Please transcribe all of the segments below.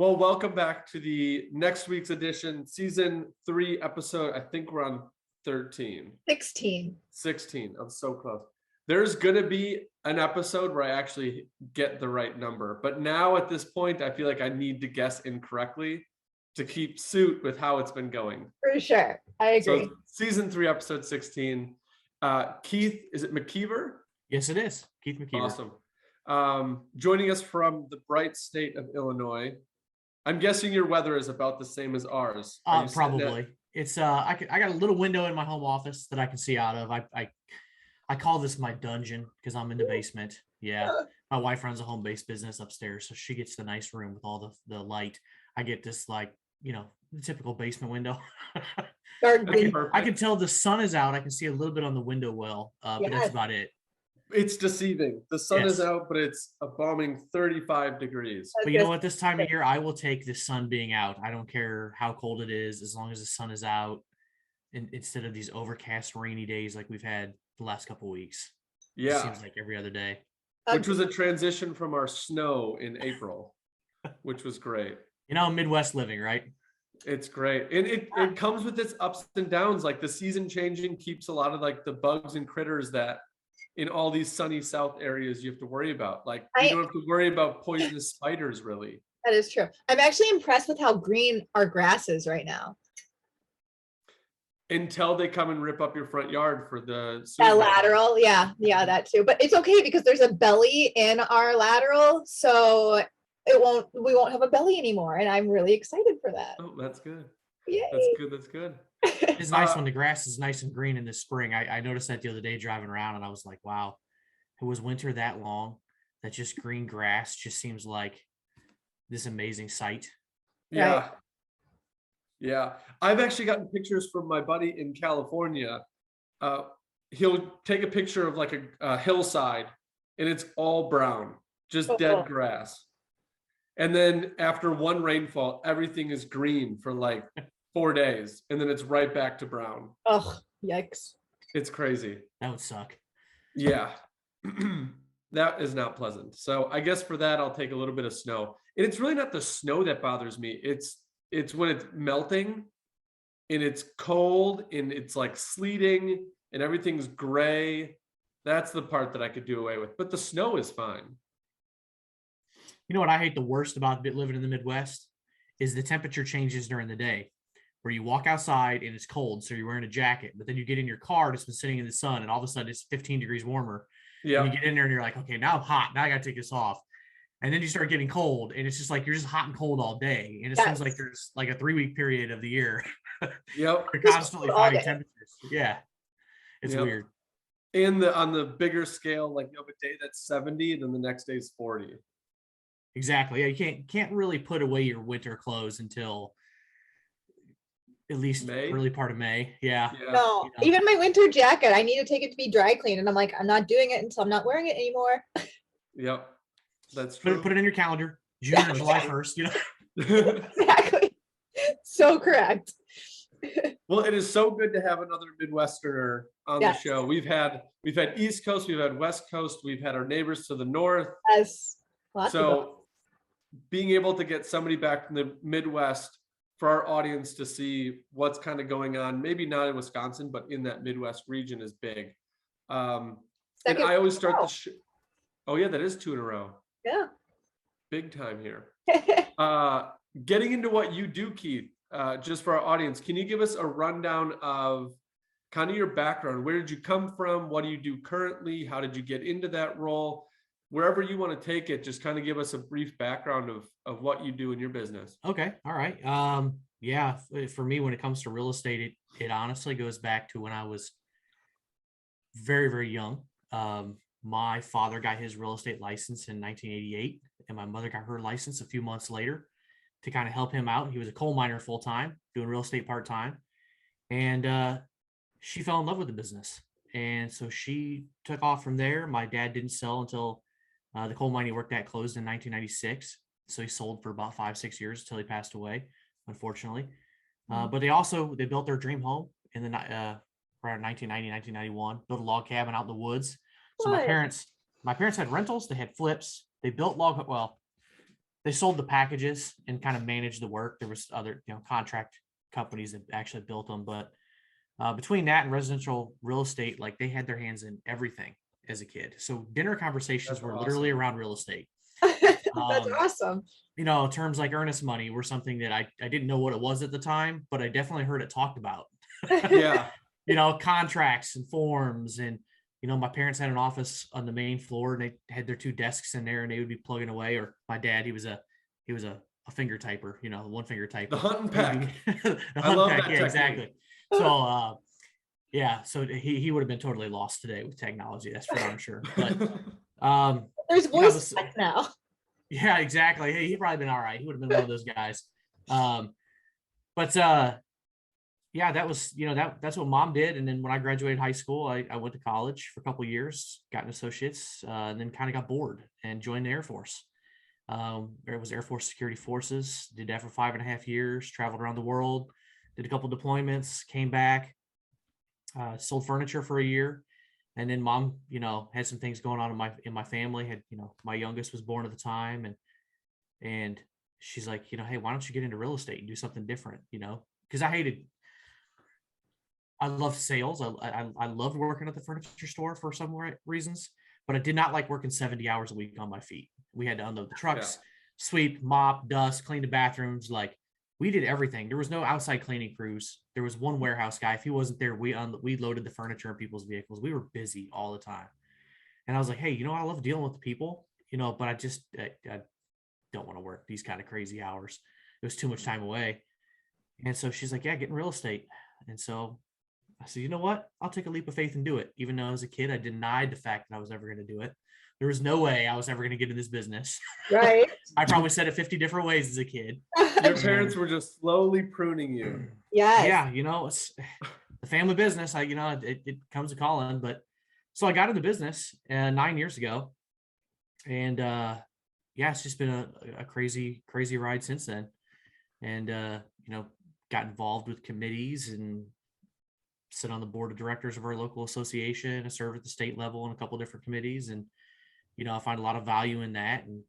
Well, welcome back to the next week's edition, season 3 episode. I think we're on 13. 16. 16. I'm so close. There's going to be an episode where I actually get the right number. But now at this point, I feel like I need to guess incorrectly to keep suit with how it's been going. For sure. I agree. So season 3, episode 16. Keith, is it McKeever? Yes, it is. Keith McKeever. Awesome. Joining us from the bright state of Illinois. I'm guessing your weather is about the same as ours. Probably. It's I got a little window in my home office that I can see out of. I call this my dungeon because I'm in the basement. Yeah. My wife runs a home-based business upstairs, so she gets the nice room with all the light. I get this the typical basement window. I can tell the sun is out. I can see a little bit on the window well, but that's about it. It's deceiving. The sun is out, but it's a balming 35 degrees. But you know what? This time of year, I will take the sun being out. I don't care how cold it is, as long as the sun is out, instead of these overcast, rainy days like we've had the last couple of weeks. Yeah, it seems like every other day. Which was a transition from our snow in April, which was great. Midwest living, right? It's great. And it comes with its ups and downs. Like the season changing keeps a lot of like the bugs and critters that in all these sunny south areas you have to worry about. Like you don't have to worry about poisonous spiders, really. That is true. I'm actually impressed with how green our grass is right now. Until they come and rip up your front yard for the lateral. Yeah, that too. But it's okay because there's a belly in our lateral, so we won't have a belly anymore, and I'm really excited for that. Oh, that's good. Yay. That's good. It's nice when the grass is nice and green in the spring. I noticed that the other day driving around, and I was like, wow, it was winter that long that just green grass just seems like this amazing sight. Yeah. Right. Yeah. I've actually gotten pictures from my buddy in California. He'll take a picture of like a hillside and it's all brown, just dead grass. And then after one rainfall, everything is green for like 4 days, and then it's right back to brown. Oh, yikes. It's crazy. That would suck. Yeah. That is not pleasant. So I guess for that, I'll take a little bit of snow. And it's really not the snow that bothers me. It's when it's melting and it's cold and it's like sleeting and everything's gray. That's the part that I could do away with. But the snow is fine. You know what I hate the worst about living in the Midwest is the temperature changes during the day, where you walk outside and it's cold, so you're wearing a jacket, but then you get in your car and it's been sitting in the sun and all of a sudden it's 15 degrees warmer. Yeah. And you get in there and you're like, okay, now I'm hot. Now I got to take this off. And then you start getting cold and it's just like, you're just hot and cold all day. And it seems like there's like a 3-week period of the year. Yep. You're constantly fighting temperatures. Yeah. It's weird. And on the bigger scale, like you have a day that's 70, then the next day is 40. Exactly. Yeah, you can't really put away your winter clothes until at least May? Early part of May. Yeah. No, even my winter jacket, I need to take it to be dry cleaned, and I'm like, I'm not doing it until I'm not wearing it anymore. Yep, that's true. Put it in your calendar, June or July 1st. Exactly. So correct. Well, it is so good to have another Midwesterner on the show. We've had East Coast, we've had West Coast, we've had our neighbors to the north. Yes. So being able to get somebody back from the Midwest for our audience to see what's kind of going on, maybe not in Wisconsin, but in that Midwest region is big. And I always start the show. Oh yeah, that is 2 in a row. Yeah. Big time here. Getting into what you do, Keith, just for our audience, can you give us a rundown of kind of your background? Where did you come from? What do you do currently? How did you get into that role? Wherever you want to take it, just kind of give us a brief background of what you do in your business. Okay. All right. Yeah, for me, when it comes to real estate, it honestly goes back to when I was very, very young. My father got his real estate license in 1988, and my mother got her license a few months later to kind of help him out. He was a coal miner full-time, doing real estate part-time. And she fell in love with the business. And so she took off from there. My dad didn't sell until the coal mine he worked at closed in 1996. So he sold for about 5-6 years until he passed away, unfortunately. But they built their dream home in the around 1990, 1991, built a log cabin out in the woods. So my parents had rentals, they had flips, they built they sold the packages and kind of managed the work. There was other, contract companies that actually built them, but between that and residential real estate, like they had their hands in everything as a kid. So dinner conversations That's were literally awesome. around real estate. That's Um, awesome. Terms like earnest money were something that I didn't know what it was at the time, but I definitely heard it talked about. Yeah. Contracts and forms. And, my parents had an office on the main floor and they had their 2 desks in there and they would be plugging away. Or my dad, he was a finger typer, one finger typer. The hunt and He'd peck. be- the I hunt love peck, that yeah, technique. exactly. So, so he would have been totally lost today with technology. That's for darn sure. But, There's voice check now. yeah, exactly. Hey, he'd probably been all right. He would have been one of those guys. But yeah, that was, that's what mom did. And then when I graduated high school, I went to college for a couple of years, got an associate's, and then kind of got bored and joined the Air Force. It was Air Force Security Forces, did that for 5.5 years, traveled around the world, did a couple deployments, came back, sold furniture for a year. And then mom, had some things going on in my family. Had, my youngest was born at the time, and she's like, hey, why don't you get into real estate and do something different? Because I loved sales. I loved working at the furniture store for some reasons, but I did not like working 70 hours a week on my feet. We had to unload the trucks, sweep, mop, dust, clean the bathrooms. Like we did everything. There was no outside cleaning crews. There was one warehouse guy. If he wasn't there, we loaded the furniture in people's vehicles. We were busy all the time. And I was like, hey, I love dealing with the people, but I don't want to work these kind of crazy hours. It was too much time away. And so she's like, yeah, get in real estate. And so I said, you know what? I'll take a leap of faith and do it. Even though as a kid, I denied the fact that I was ever going to do it. There was no way I was ever going to get in this business. Right. I probably said it 50 different ways as a kid. Your parents were just slowly pruning you. Yes. Yeah, it's the family business. It comes to calling. But so I got into business 9 years ago. And it's just been a crazy, crazy ride since then. And, got involved with committees and sit on the board of directors of our local association. I serve at the state level in a couple of different committees, and I find a lot of value in that and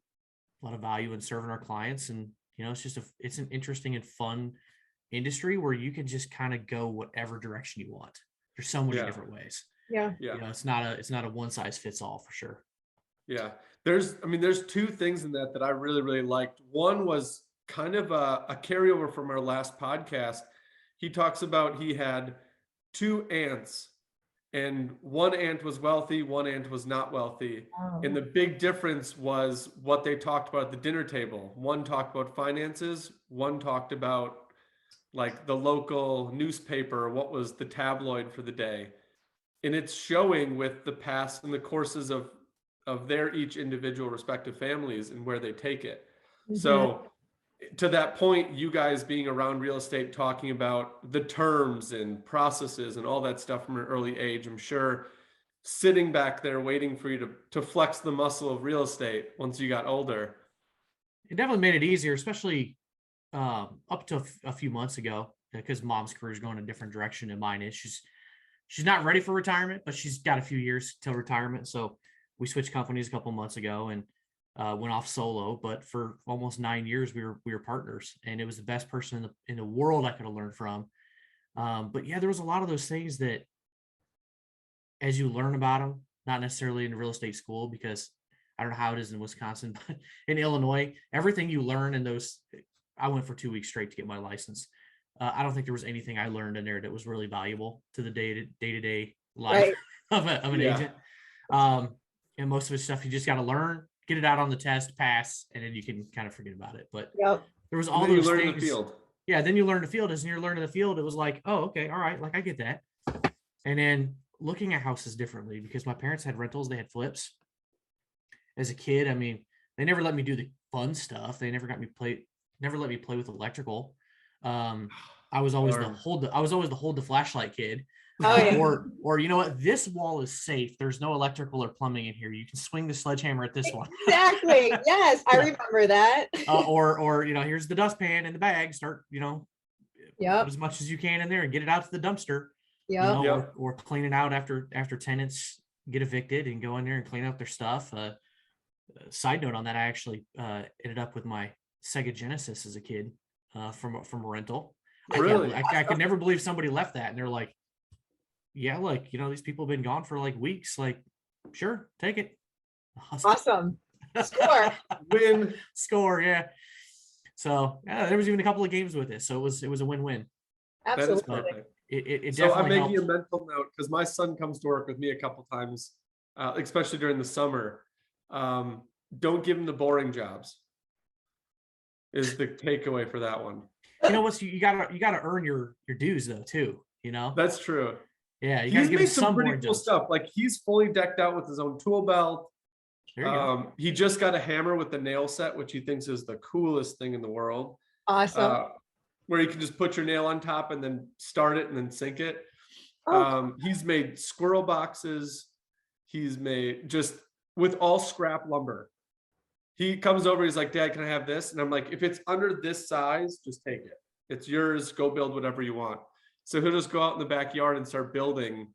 a lot of value in serving our clients. And it's an interesting and fun industry where you can just kind of go whatever direction you want. There's so many different ways. Yeah. It's not a one size fits all for sure. Yeah, there's 2 things in that I really, really liked. One was kind of a carryover from our last podcast. He talks about he had 2 aunts, and one aunt was wealthy, one aunt was not wealthy. Oh. And the big difference was what they talked about at the dinner table. One talked about finances, one talked about like the local newspaper, what was the tabloid for the day. And it's showing with the past and the courses of their each individual respective families and where they take it. Mm-hmm. So to that point, you guys being around real estate, talking about the terms and processes and all that stuff from an early age, I'm sure sitting back there waiting for you to flex the muscle of real estate once you got older. It definitely made it easier, especially up to a few months ago, because mom's career is going a different direction than mine is. She's not ready for retirement, but she's got a few years till retirement. So we switched companies a couple months ago and went off solo. But for almost 9 years, we were partners, and it was the best person in the world I could have learned from. But yeah, there was a lot of those things that, as you learn about them, not necessarily in real estate school, because I don't know how it is in Wisconsin, but in Illinois, everything you learn in those, I went for 2 weeks straight to get my license. I don't think there was anything I learned in there that was really valuable to the day-to-day life of an agent. And most of it's stuff you just got to learn, get it out on the test, pass, and then you can kind of forget about it. But there was all those things. The field. Yeah, then you learn the field. As you're learning the field, it was like, oh, okay, all right, like I get that. And then looking at houses differently, because my parents had rentals, they had flips. As a kid, I mean, they never let me do the fun stuff. They never let me play with electrical. I was always the hold the flashlight kid. Oh, yeah. Or you know what? This wall is safe. There's no electrical or plumbing in here. You can swing the sledgehammer at this one. Exactly. Yes, I remember that. Or here's the dustpan in the bag. Start put Yep. as much as you can in there and get it out to the dumpster. Yep. Or clean it out after tenants get evicted and go in there and clean up their stuff. side note on that, I actually ended up with my Sega Genesis as a kid from a rental. Really? I could never believe somebody left that, and they're like, yeah, like, these people have been gone for like weeks. Like, sure, take it. Awesome. Score. Win. Score, yeah. So yeah, there was even a couple of games with it, so it was a win-win. That is Absolutely. perfect. It So I'm definitely making a helped. mental note because my son comes to work with me a couple times, especially during the summer. Don't give him the boring jobs. Is the takeaway for that one? You know what? You gotta earn your dues though too. That's true. Yeah, you gotta He's give him made some some pretty boring cool jobs. stuff. Like he's fully decked out with his own tool belt. There you go. He just got a hammer with the nail set, which he thinks is the coolest thing in the world. Awesome. Where you can just put your nail on top and then start it and then sink it. Oh, He's made squirrel boxes. He's made just with all scrap lumber. He comes over, he's like, Dad, can I have this? And I'm like, if it's under this size, just take it. It's yours. Go build whatever you want. So he'll just go out in the backyard and start building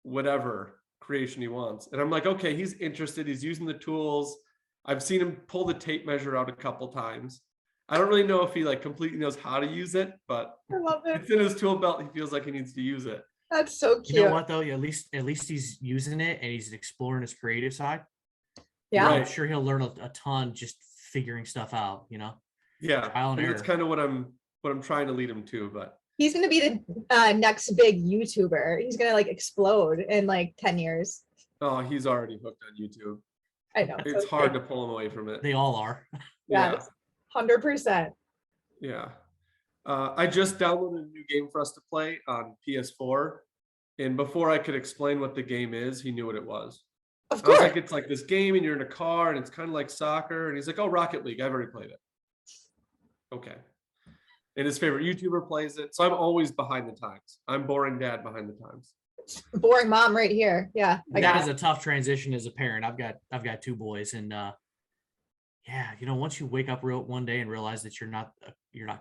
whatever creation he wants. And I'm like, okay, he's interested. He's using the tools. I've seen him pull the tape measure out a couple times. I don't really know if he like completely knows how to use it, but I love it's it. in his tool belt. He feels like he needs to use it. That's so You know cute. what though? At least he's using it and he's exploring his creative side. Yeah. I'm Right. sure he'll learn a ton just figuring stuff out. Yeah. Trial and And that's error. kind of what I'm trying to lead him to, but He's gonna be the next big YouTuber. He's gonna like explode in like 10 years. oh, he's already hooked on YouTube. I know. It's hard to pull him away from it. They all are. Yeah. Yes. 100%. Yeah. I just downloaded a new game for us to play on PS4. And before I could explain what the game is, he knew what it was. Of I was course. like, it's like this game and you're in a car and it's kind of like soccer. And he's like, oh, Rocket League. I've already played it. Okay. And his favorite YouTuber plays it. So I'm always behind the times. I'm boring dad behind the times. Boring mom right here. Yeah. I That got is it. a tough transition as a parent. I've got two boys, and yeah, once you wake up one day and realize that you're not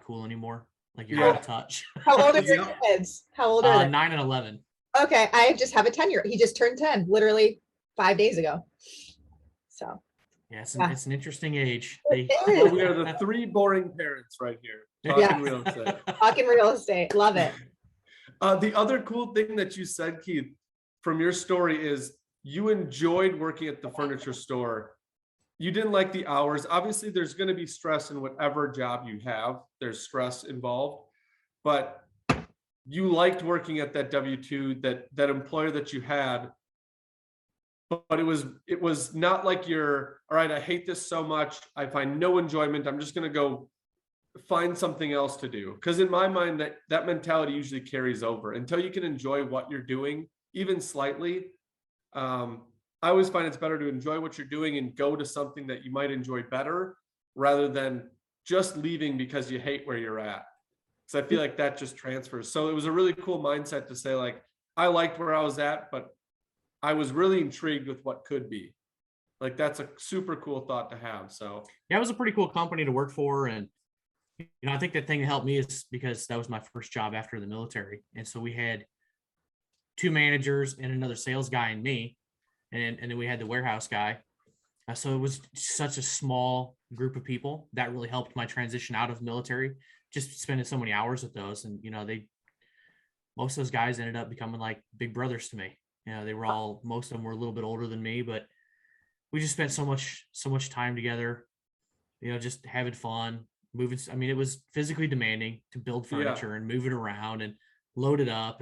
cool anymore, like you're out of touch. How old are your Yeah. kids? How old are they? 9 and 11. Okay. I just have a 10-year. He just turned 10 literally 5 days ago. So Yeah, Yeah. it's an interesting age. It Well, is. we are the three boring parents right here. Yeah. Talking real estate. Talking real estate. Love it. The other cool thing that you said, Keith, from your story is you enjoyed working at the furniture store. You didn't like the hours. Obviously, there's going to be stress in whatever job you have. There's stress involved, but you liked working at that W-2, that employer that you had. But it was not like you're, all right, I hate this so much. I find no enjoyment. I'm just going to go find something else to do. Because in my mind, that mentality usually carries over until you can enjoy what you're doing, even slightly. I always find it's better to enjoy what you're doing and go to something that you might enjoy better rather than just leaving because you hate where you're at. Because I feel like that just transfers. So it was a really cool mindset to say, like, I liked where I was at, but I was really intrigued with what could be. Like, that's a super cool thought to have. So Yeah, it was a pretty cool company to work for, and I think the thing that helped me is because that was my first job after the military, and so we had 2 managers and another sales guy and me, and then we had the warehouse guy. So it was such a small group of people that really helped my transition out of military. Just spending so many hours with those, and most of those guys ended up becoming like big brothers to me. They were most of them were a little bit older than me, but we just spent so much time together. Just having fun, moving. I mean, it was physically demanding to build furniture and move it around and load it up,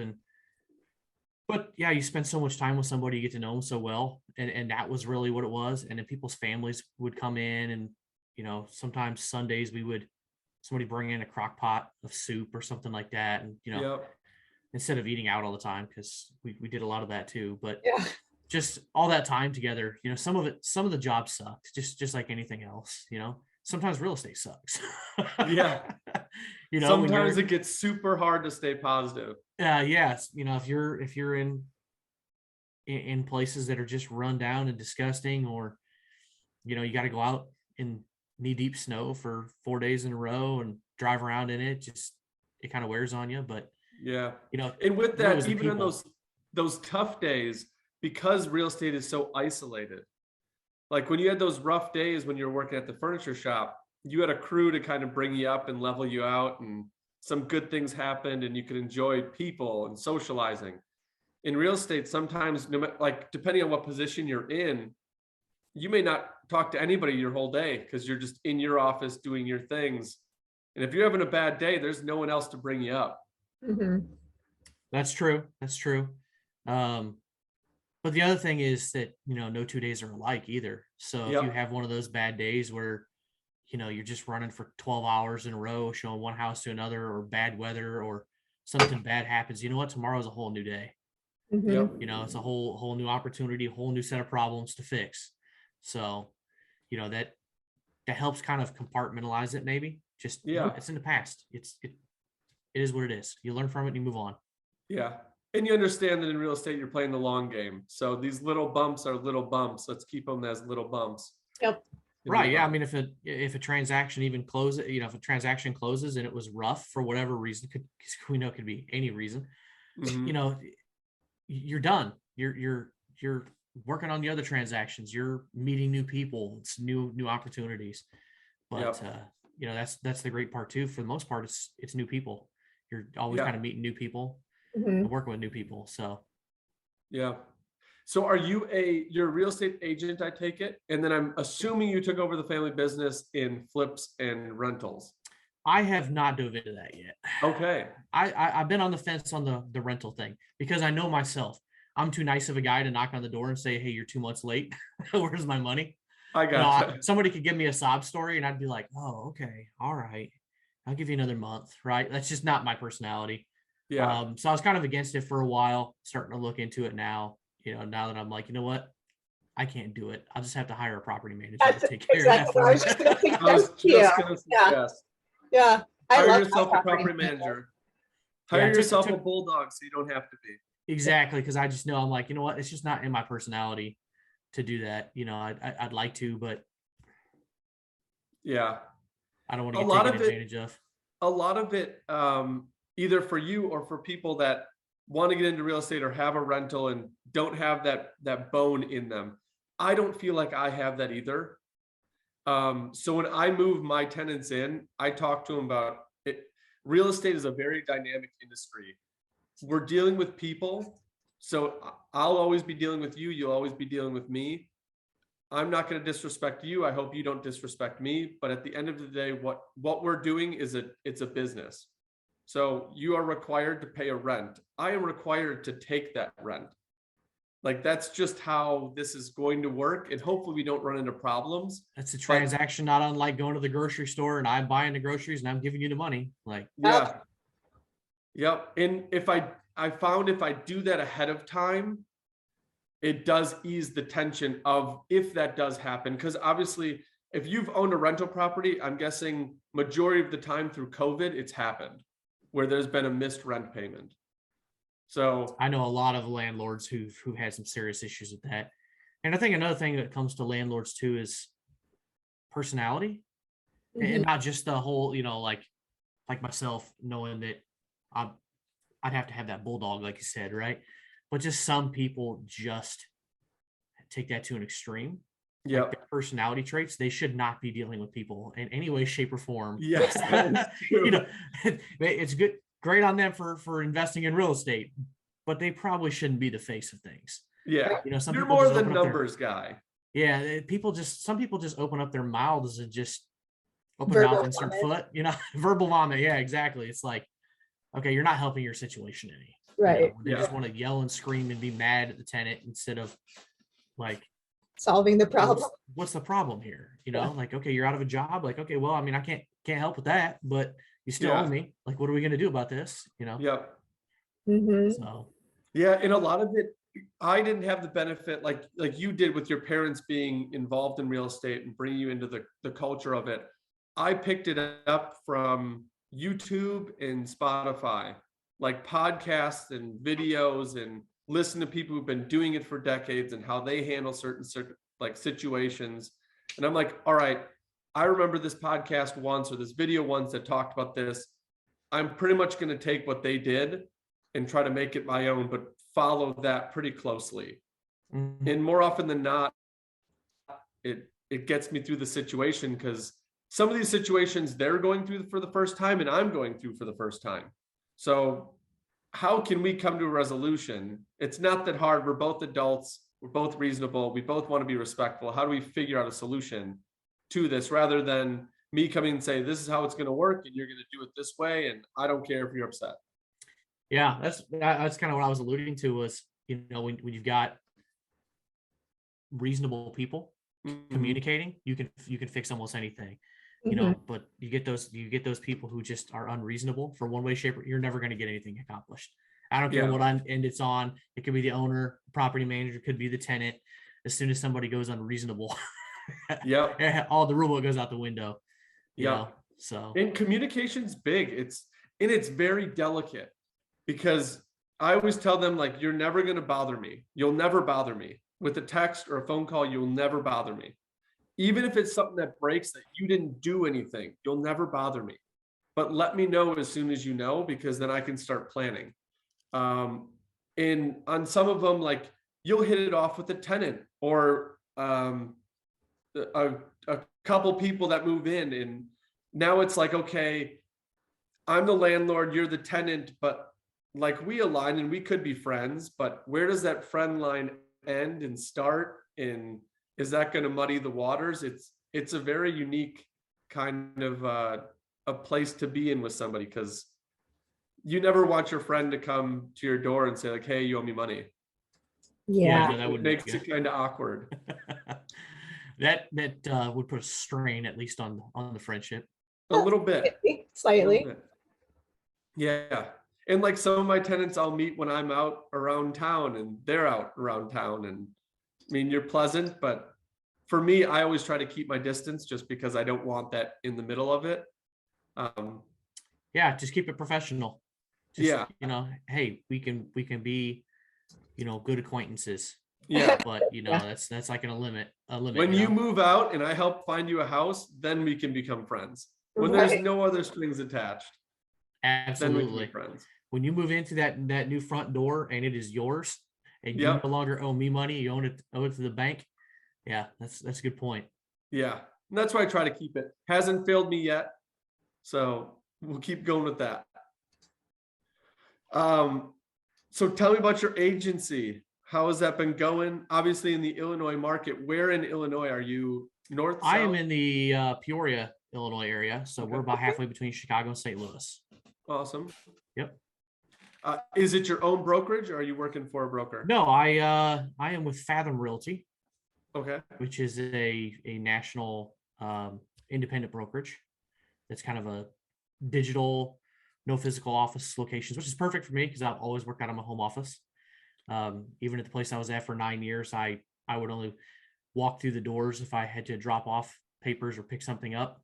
but yeah, you spend so much time with somebody, you get to know them so well, and that was really what it was. And then people's families would come in, and sometimes Sundays somebody bring in a crock pot of soup or something like that, and instead of eating out all the time, because we did a lot of that too. But Yeah. just all that time together, some of the jobs sucked, just like anything else. Sometimes real estate sucks. Yeah. when sometimes you're- it gets super hard to stay positive. yes, if you're in places that are just run down and disgusting, or you got to go out in knee-deep snow for 4 days in a row and drive around in it, it kind of wears on you. But Yeah. and And with really that, was the even on people. those tough days, because real estate is so isolated, Like when you had those rough days when you were working at the furniture shop, you had a crew to kind of bring you up and level you out, and some good things happened and you could enjoy people and socializing. In real estate, sometimes, like depending on what position you're in, you may not talk to anybody your whole day because you're just in your office doing your things. And if you're having a bad day, there's no one else to bring you up. That's true. That's true. But the other thing is that, no 2 days are alike either. So if you have one of those bad days where, you're just running for 12 hours in a row, showing one house to another, or bad weather, or something bad happens, you know what? Tomorrow's a whole new day. It's a whole new opportunity, a whole new set of problems to fix. So, that helps kind of compartmentalize it, maybe. Just, it's in the past. It is what it is. You learn from it and you move on. Yeah. And you understand that in real estate, you're playing the long game. So these little bumps are little bumps. Let's keep them as little bumps. Yep. Right. Yeah. I mean, if a transaction even closes, if a transaction closes and it was rough for whatever reason, it could be any reason, you're done. You're working on the other transactions. You're meeting new people. It's new opportunities. But that's the great part too. For the most part, it's new people. You're always kind of meeting new people and working with new people. So So you're a real estate agent, I take it, and then I'm assuming you took over the family business in flips and rentals. I have not dove into that yet. Okay. I've been on the fence on the rental thing because I know myself. I'm too nice of a guy to knock on the door and say, hey, you're 2 months late. Where's my money? I got somebody could give me a sob story and I'd be like, oh, okay. All right. I'll give you another month. Right. That's just not my personality. Yeah. So I was kind of against it for a while, starting to look into it now, now that I'm like, you know what? I can't do it. I'll just have to hire a property manager to take care of that for me. I was just going to suggest. Yeah. Hire yourself a property manager. Hire yourself a bulldog so you don't have to be. Exactly. Because I just know I'm like, you know what? It's just not in my personality to do that. I'd like to, but yeah, I don't want to get taken advantage of. A lot of it, either for you or for people that want to get into real estate or have a rental and don't have that bone in them. I don't feel like I have that either. So when I move my tenants in, I talk to them about it. Real estate is a very dynamic industry. We're dealing with people. So I'll always be dealing with you. You'll always be dealing with me. I'm not going to disrespect you. I hope you don't disrespect me. But at the end of the day, what we're doing is it's a business. So you are required to pay a rent. I am required to take that rent. Like, that's just how this is going to work. And hopefully we don't run into problems. That's a transaction, not unlike going to the grocery store and I'm buying the groceries and I'm giving you the money. Like, yeah. Yep. And if I found if I do that ahead of time, it does ease the tension of if that does happen. Because obviously, if you've owned a rental property, I'm guessing majority of the time through COVID, it's happened where there's been a missed rent payment. So I know a lot of landlords who've had some serious issues with that. And I think another thing that comes to landlords too is personality, and not just the whole, like myself, knowing that I'd have to have that bulldog, like you said, right? But just some people just take that to an extreme. Yeah, like their personality traits, they should not be dealing with people in any way, shape, or form. Yes, it's great on them for investing in real estate, but they probably shouldn't be the face of things. Yeah, some you're more the numbers guy. Yeah, some people just open up their mouths and just open mouth, insert foot. Verbal vomit. Yeah, exactly. It's like, okay, you're not helping your situation any. Right. They just want to yell and scream and be mad at the tenant instead of like solving the problem. What's the problem here? Like, okay, you're out of a job. Like, okay, well, I mean, I can't help with that, but you still owe me. Like, what are we going to do about this? Yep. So yeah, and a lot of it, I didn't have the benefit like you did with your parents being involved in real estate and bringing you into the culture of it. I picked it up from YouTube and Spotify, like podcasts and videos, and listen to people who've been doing it for decades and how they handle certain like situations. And I'm like, all right, I remember this podcast once or this video once that talked about this. I'm pretty much going to take what they did and try to make it my own, but follow that pretty closely. And more often than not, it gets me through the situation, because some of these situations they're going through for the first time and I'm going through for the first time. So how can we come to a resolution? It's not that hard. We're both adults. We're both reasonable. We both want to be respectful. How do we figure out a solution to this, rather than me coming and say, this is how it's going to work and you're going to do it this way, and I don't care if you're upset. Yeah, that's kind of what I was alluding to was, when you've got reasonable people communicating, you can fix almost anything, but you get those people who just are unreasonable for one way, shape, you're never going to get anything accomplished. I don't care what end it's on. It could be the owner, property manager, could be the tenant. As soon as somebody goes unreasonable, all the rule book goes out the window. So, and communication's big. It's very delicate, because I always tell them, like, you're never going to bother me. You'll never bother me with a text or a phone call. You'll never bother me. Even if it's something that breaks that you didn't do anything, you'll never bother me. But let me know as soon as you know, because then I can start planning. And on some of them, like, you'll hit it off with a tenant or a couple people that move in, and now it's like, okay, I'm the landlord, you're the tenant, but like, we align and we could be friends, but where does that friend line end and start? And is that going to muddy the waters? It's a very unique kind of a place to be in with somebody, because you never want your friend to come to your door and say, like, hey, you owe me money. That makes it kind of awkward. that would put a strain, at least on the friendship. A little bit. Slightly. Yeah. And like, some of my tenants I'll meet when I'm out around town and they're out around town. And I mean, you're pleasant, but for me, I always try to keep my distance, just because I don't want that in the middle of it. Just keep it professional. Hey, we can be, good acquaintances. But that's like a limit. When you move out and I help find you a house, then we can become friends. When there's no other strings attached. Absolutely. Then we can be friends. When you move into that new front door and it is yours, and you no longer owe me money, you owe it to the bank. Yeah, that's a good point. Yeah. And that's why I try to keep it. Hasn't failed me yet. So we'll keep going with that. So tell me about your agency. How has that been going? Obviously in the Illinois market. Where in Illinois are you? North? I south? am in the Peoria, Illinois area. So we're about halfway between Chicago and St. Louis. Awesome. Yep. Is it your own brokerage, or are you working for a broker? No, I am with Fathom Realty. Okay. Which is a national independent brokerage. That's kind of a digital, no physical office locations, which is perfect for me because I've always worked out of my home office. Even at the place I was at for 9 years, I would only walk through the doors if I had to drop off papers or pick something up.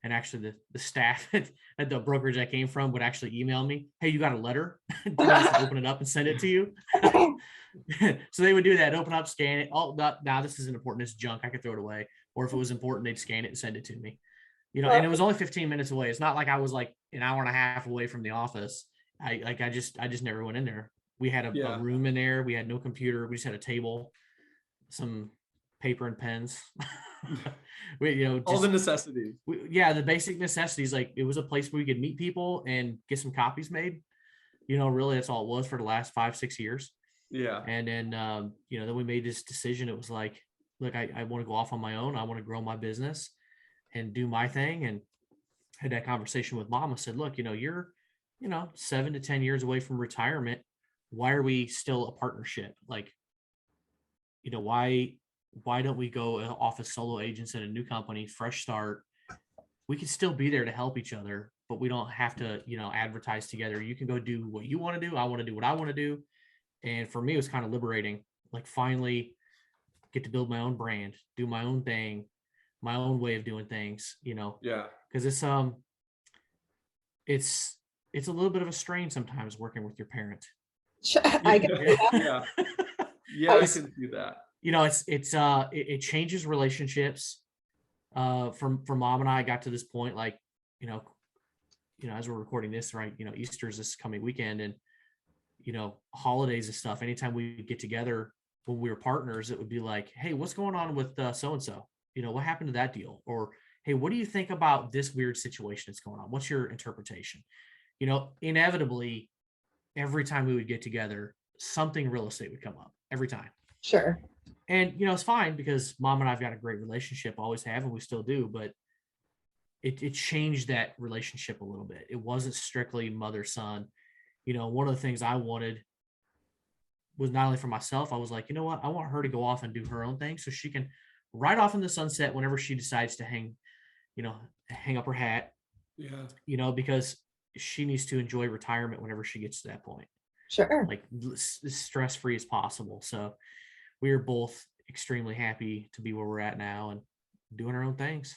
And actually the staff at the brokerage I came from would actually email me, hey, you got a letter? Do you want us to open it up and send it to you? So they would do that, open up, scan it. Oh, now this isn't important. It's junk. I could throw it away. Or if it was important, they'd scan it and send it to me. And it was only 15 minutes away. It's not like I was like an hour and a half away from the office. I just never went in there. We had a room in there. We had no computer. We just had a table, some paper and pens. All the necessities. The basic necessities. Like, it was a place where we could meet people and get some copies made. Really that's all it was for the last 5-6 years. Yeah. And then then we made this decision. It was like, look, I want to go off on my own. I want to grow my business and do my thing. And had that conversation with Mom. I said, look, you're 7 to 10 years away from retirement. Why are we still a partnership? Like, why don't we go off as solo agents in a new company, fresh start? We can still be there to help each other, but we don't have to, advertise together. You can go do what you want to do. I want to do what I want to do. And for me, it was kind of liberating, like, finally get to build my own brand, do my own thing, my own way of doing things, because it's a little bit of a strain sometimes working with your parent. I can see that. I can see that. It changes relationships. For Mom and I got to this point, like, as we're recording this, right, Easter's this coming weekend, and holidays and stuff. Anytime we get together when we were partners, it would be like, hey, what's going on with so-and-so? what happened to that deal? Or, hey, what do you think about this weird situation that's going on? What's your interpretation? Inevitably, every time we would get together, something real estate would come up every time. Sure. And, it's fine because mom and I've got a great relationship, always have, and we still do, but it changed that relationship a little bit. It wasn't strictly mother-son. One of the things I wanted was not only for myself, I was like, you know what? I want her to go off and do her own thing so she can ride off in the sunset whenever she decides to hang up her hat, because she needs to enjoy retirement whenever she gets to that point. Sure. Like as stress-free as possible. So we are both extremely happy to be where we're at now and doing our own things.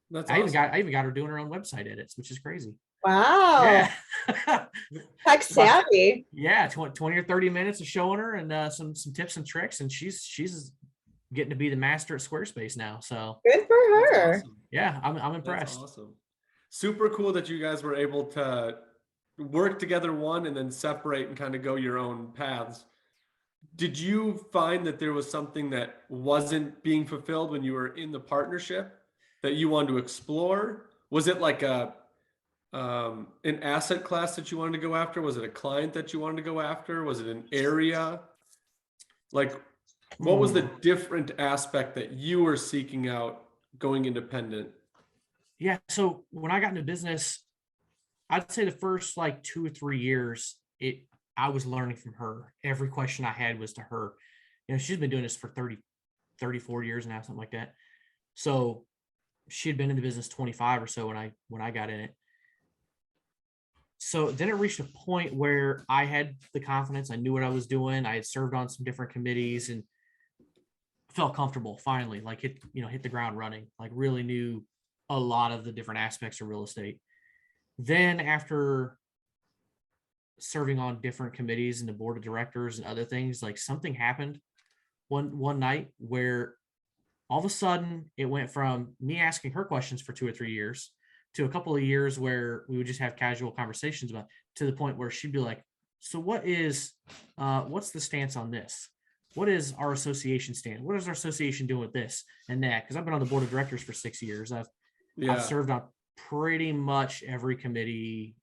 That's I awesome. even got her doing her own website edits, which is crazy. Wow. Yeah. Tech savvy. Yeah, 20 or 30 minutes of showing her and some tips and tricks, and she's getting to be the master at Squarespace now. So Good for That's her. awesome. yeah, I'm impressed. That's awesome. Super cool that you guys were able to work together and then separate and kind of go your own paths. Did you find that there was something that wasn't being fulfilled when you were in the partnership that you wanted to explore? Was it like an asset class that you wanted to go after? Was it a client that you wanted to go after? Was it an area? Like, what was the different aspect that you were seeking out going independent? Yeah. So when I got into business, I'd say the first like 2 or 3 years, I was learning from her. Every question I had was to her. She's been doing this for 34 years now, something like that. So she had been in the business 25 or so when I got in it. So then it reached a point where I had the confidence. I knew what I was doing. I had served on some different committees and felt comfortable finally, like hit the ground running, like really knew a lot of the different aspects of real estate. Then after serving on different committees and the board of directors and other things, like something happened one night where all of a sudden it went from me asking her questions for 2 or 3 years to a couple of years where we would just have casual conversations about, to the point where she'd be like, so what's the stance on this? What is our association stand? What is our association doing with this and that? Because I've been on the board of directors for 6 years. I've served on pretty much every committee.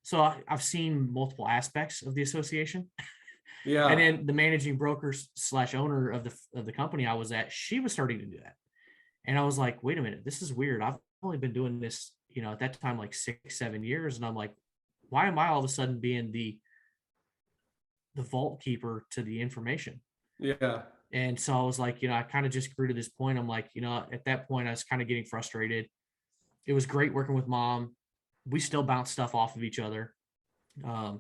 So I've seen multiple aspects of the association. Yeah. And then the managing broker / owner of the company I was at, she was starting to do that. And I was like, wait a minute, this is weird. I've only been doing this, at that time, like 6-7 years. And I'm like, why am I all of a sudden being the vault keeper to the information? Yeah. And so I was like, I kind of just grew to this point. I'm like, at that point I was kind of getting frustrated. It was great working with mom. We still bounce stuff off of each other. But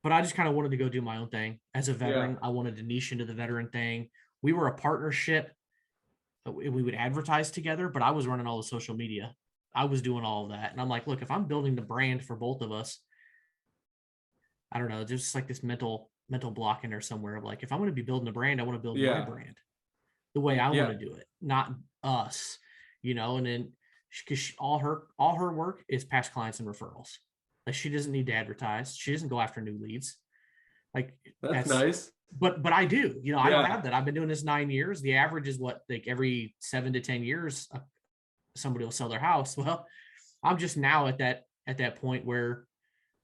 I just kind of wanted to go do my own thing. As a veteran, I wanted to niche into the veteran thing. We were a partnership. We would advertise together, but I was running all the social media. I was doing all of that. And I'm like, look, if I'm building the brand for both of us, I don't know, there's like this mental block in there somewhere of like, if I'm going to be building a brand, I want to build my brand the way I want to do it, not us, and then because all her work is past clients and referrals. Like she doesn't need to advertise. She doesn't go after new leads. Like that's nice. But I do, I don't have that. I've been doing this 9 years. The average is what, like every 7 to 10 years, somebody will sell their house. Well, I'm just now at that point where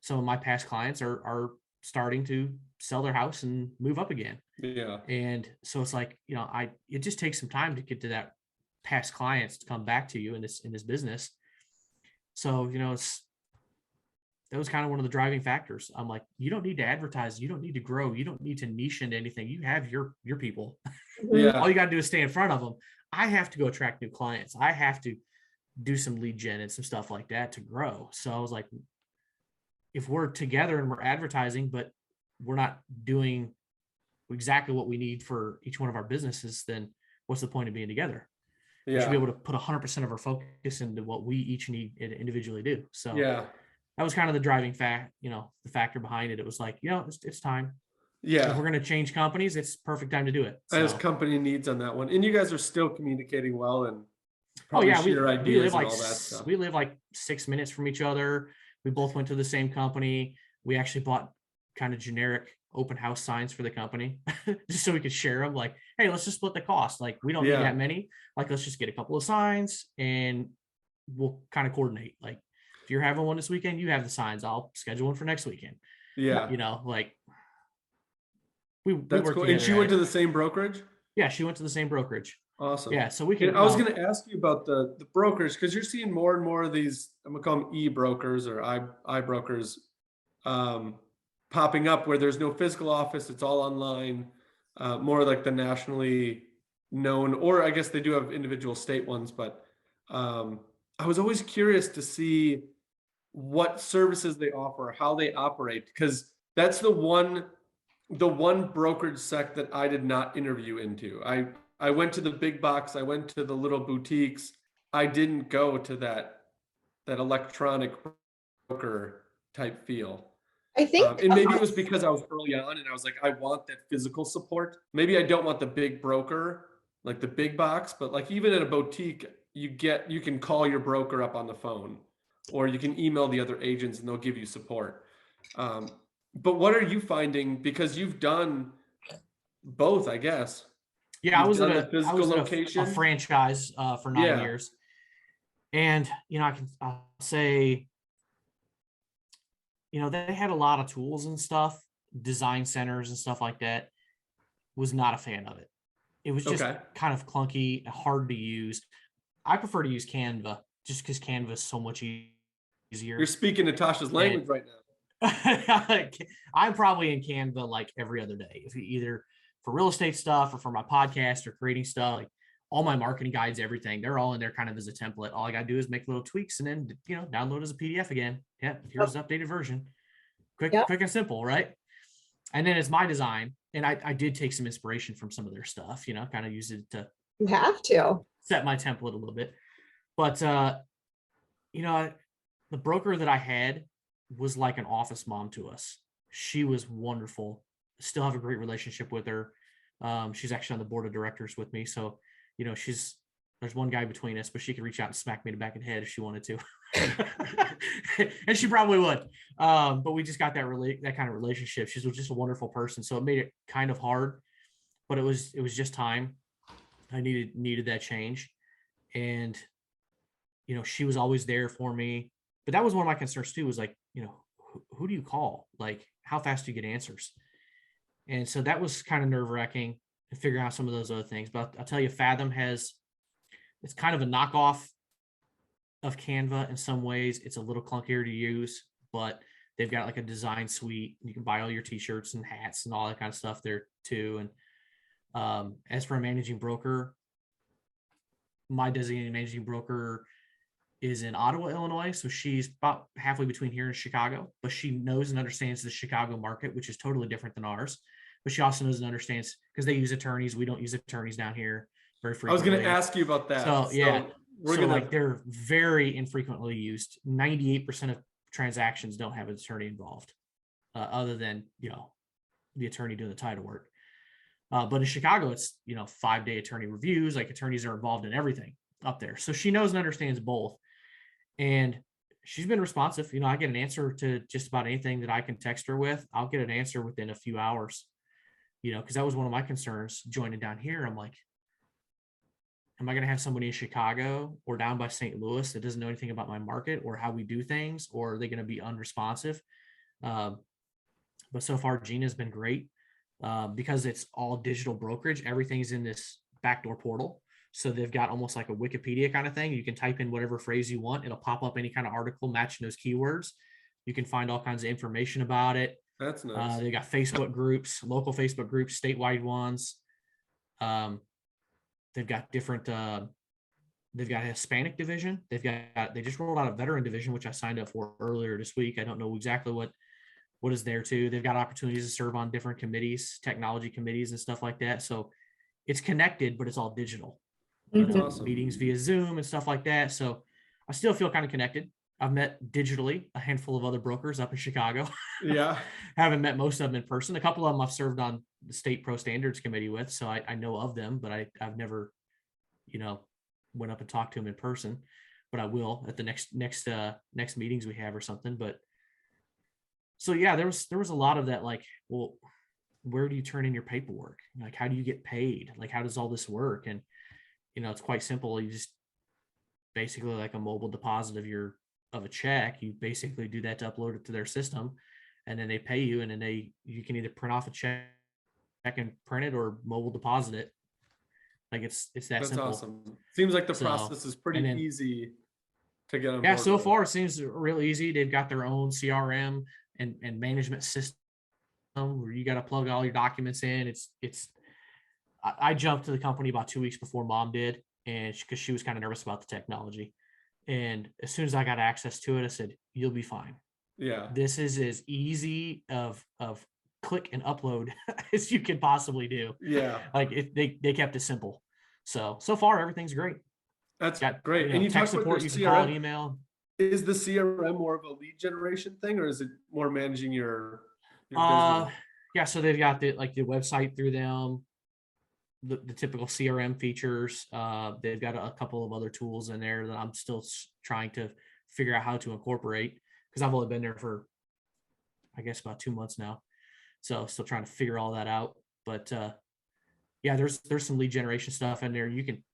some of my past clients are starting to sell their house and move up again. Yeah. And so it's like, it just takes some time to get to that past clients to come back to you in this business. So, that was kind of one of the driving factors. I'm like, you don't need to advertise. You don't need to grow. You don't need to niche into anything. You have your people. Yeah. All you got to do is stay in front of them. I have to go attract new clients. I have to do some lead gen and some stuff like that to grow. So I was like, if we're together and we're advertising, but we're not doing exactly what we need for each one of our businesses, then what's the point of being together? We should be able to put 100% of our focus into what we each need to individually do. So that was kind of the driving the factor behind it. It was like, it's time. Yeah. If we're going to change companies, it's perfect time to do it. As company needs on that one. And you guys are still communicating well and probably share ideas and all that stuff. We live like 6 minutes from each other. We both went to the same company. We actually bought kind of generic open house signs for the company, just so we could share them. Like, hey, let's just split the cost. Like, we don't need Yeah. that many. Like, let's just get a couple of signs and we'll kind of coordinate. Like, if you're having one this weekend, you have the signs. I'll schedule one for next weekend. Yeah. You know, like we That's work cool. together. And she at went it. to the same brokerage? Yeah, she went to the same brokerage. Awesome. Yeah, so we can. And I was going to ask you about the brokers, because you're seeing more and more of these, I'm going to call them e-brokers or I brokers, popping up where there's no physical office. It's all online, more like the nationally known, or I guess they do have individual state ones, but I was always curious to see what services they offer, how they operate, because that's the one brokerage sect that I did not interview into. I went to the big box, I went to the little boutiques. I didn't go to that electronic broker type feel. I think And maybe it was because I was early on and I was like, I want that physical support. Maybe I don't want the big broker, like the big box, but like even at a boutique, you can call your broker up on the phone, or you can email the other agents and they'll give you support. But what are you finding? Because you've done both, I guess. Yeah, You've done the I physical was at location. a franchise for 9 years, and I'll say, they had a lot of tools and stuff, design centers and stuff like that. Was not a fan of it. It was just kind of clunky, hard to use. I prefer to use Canva just because Canva is so much easier. You're speaking Natasha's language right now. I'm probably in Canva like every other day, if either for real estate stuff or for my podcast or creating stuff. Like all my marketing guides, everything, they're all in there kind of as a template. All I got to do is make little tweaks and then, download as a PDF again. Yeah, here's the updated version. Quick and simple, right? And then it's my design. And I did take some inspiration from some of their stuff, kind of use it to you have to set my template a little bit. But, the broker that I had was like an office mom to us. She was wonderful. Still have a great relationship with her. She's actually on the board of directors with me. So, there's one guy between us, but she could reach out and smack me in the back of the head if she wanted to. And she probably would. But we just got that kind of relationship. She's just a wonderful person. So it made it kind of hard, but it was just time. I needed that change. And, she was always there for me. But that was one of my concerns too, was like, who do you call? Like, how fast do you get answers? And so that was kind of nerve wracking to figure out some of those other things. But I'll tell you, Fathom it's kind of a knockoff of Canva in some ways. It's a little clunkier to use, but they've got like a design suite. You can buy all your t-shirts and hats and all that kind of stuff there too. And as for a managing broker, my designated managing broker is in Ottawa, Illinois. So she's about halfway between here and Chicago, but she knows and understands the Chicago market, which is totally different than ours. But she also knows and understands, because they use attorneys. We don't use attorneys down here very frequently. I was going to ask you about that. So yeah, like they're very infrequently used. 98% of transactions don't have an attorney involved, other than, the attorney doing the title work. But in Chicago, it's, 5-day attorney reviews. Like attorneys are involved in everything up there. So she knows and understands both. And she's been responsive. I get an answer to just about anything that I can text her with. I'll get an answer within a few hours, because that was one of my concerns joining down here. I'm like, am I going to have somebody in Chicago or down by St. Louis that doesn't know anything about my market or how we do things, or are they going to be unresponsive? But so far, Gina's been great because it's all digital brokerage. Everything's in this backdoor portal. So they've got almost like a Wikipedia kind of thing. You can type in whatever phrase you want. It'll pop up any kind of article matching those keywords. You can find all kinds of information about it. That's nice. They got Facebook groups, local Facebook groups, statewide ones. They've got different, they've got a Hispanic division. They just rolled out a veteran division, which I signed up for earlier this week. I don't know exactly what is there too. They've got opportunities to serve on different committees, technology committees and stuff like that. So it's connected, but it's all digital. Awesome. Meetings via Zoom and stuff like that. So I still feel kind of connected. I've met digitally a handful of other brokers up in Chicago. Yeah. Haven't met most of them in person. A couple of them I've served on the state pro standards committee with. So I know of them, but I've never, went up and talked to them in person, but I will at the next meetings we have or something. But So yeah, there was a lot of that, like, well, where do you turn in your paperwork? Like, how do you get paid? Like, how does all this work? And, it's quite simple. You just basically, like a mobile deposit of a check, you basically do that to upload it to their system, and then they pay you, and then you can either print off a check and print it or mobile deposit it. Like it's that That's simple. awesome. Seems like the So, process is pretty and then- easy to get on Yeah, board so with. far it seems real easy. They've got their own CRM and management system where you got to plug all your documents in. I jumped to the company about 2 weeks before Mom did, and because she was kind of nervous about the technology. And as soon as I got access to it, I said, "You'll be fine. Yeah. This is as easy of click and upload as you could possibly do." Yeah. Like they kept it simple. So far everything's great. That's Got great. And you text talked about support, your you can call and CRM. email. Is the CRM more of a lead generation thing, or is it more managing your Uh business? yeah, so they've got the website through them, the typical CRM features. They've got a couple of other tools in there that I'm still trying to figure out how to incorporate, because I've only been there for, I guess, about 2 months now. So still trying to figure all that out. But yeah, there's some lead generation stuff in there. You can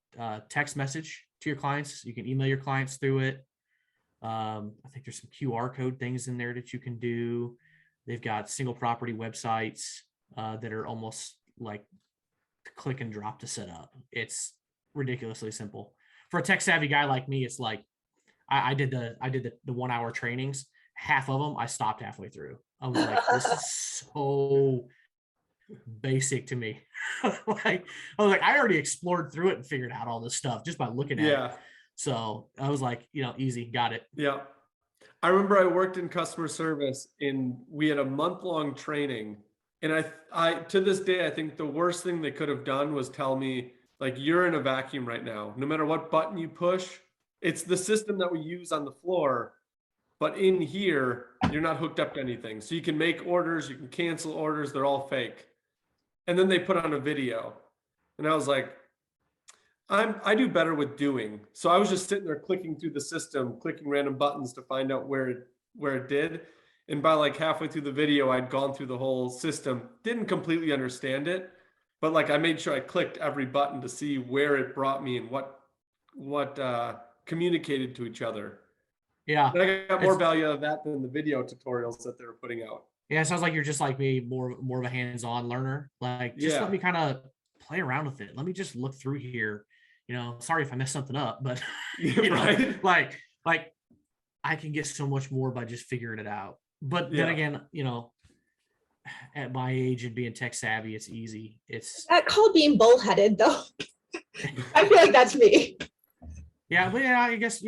text message to your clients. You can email your clients through it. I think there's some QR code things in there that you can do. They've got single property websites that are almost like click and drop to set up. It's ridiculously simple. For a tech savvy guy like me, it's like I did the 1 hour trainings. Half of them I stopped halfway through. I was like, this is so basic to me. Like I was like, I already explored through it and figured out all this stuff just by looking at it. Yeah. So I was like, easy, got it. Yeah. I remember I worked in customer service and we had a month-long training. And I to this day, I think the worst thing they could have done was tell me, like, you're in a vacuum right now. No matter what button you push, it's the system that we use on the floor. But in here, you're not hooked up to anything. So you can make orders, you can cancel orders, they're all fake. And then they put on a video. And I was like, I do better with doing. So I was just sitting there clicking through the system, clicking random buttons to find out where it did. And by like halfway through the video, I'd gone through the whole system, didn't completely understand it, but like I made sure I clicked every button to see where it brought me and what communicated to each other. Yeah. And I got more value out of that than the video tutorials that they were putting out. Yeah, it sounds like you're just like me, more of a hands-on learner. Like, just let me kind of play around with it. Let me just look through here. Sorry if I messed something up, but Right. like I can get so much more by just figuring it out. But then again, at my age and being tech savvy, it's easy. It's that called being bullheaded though. I feel like that's me. Yeah, but yeah, I guess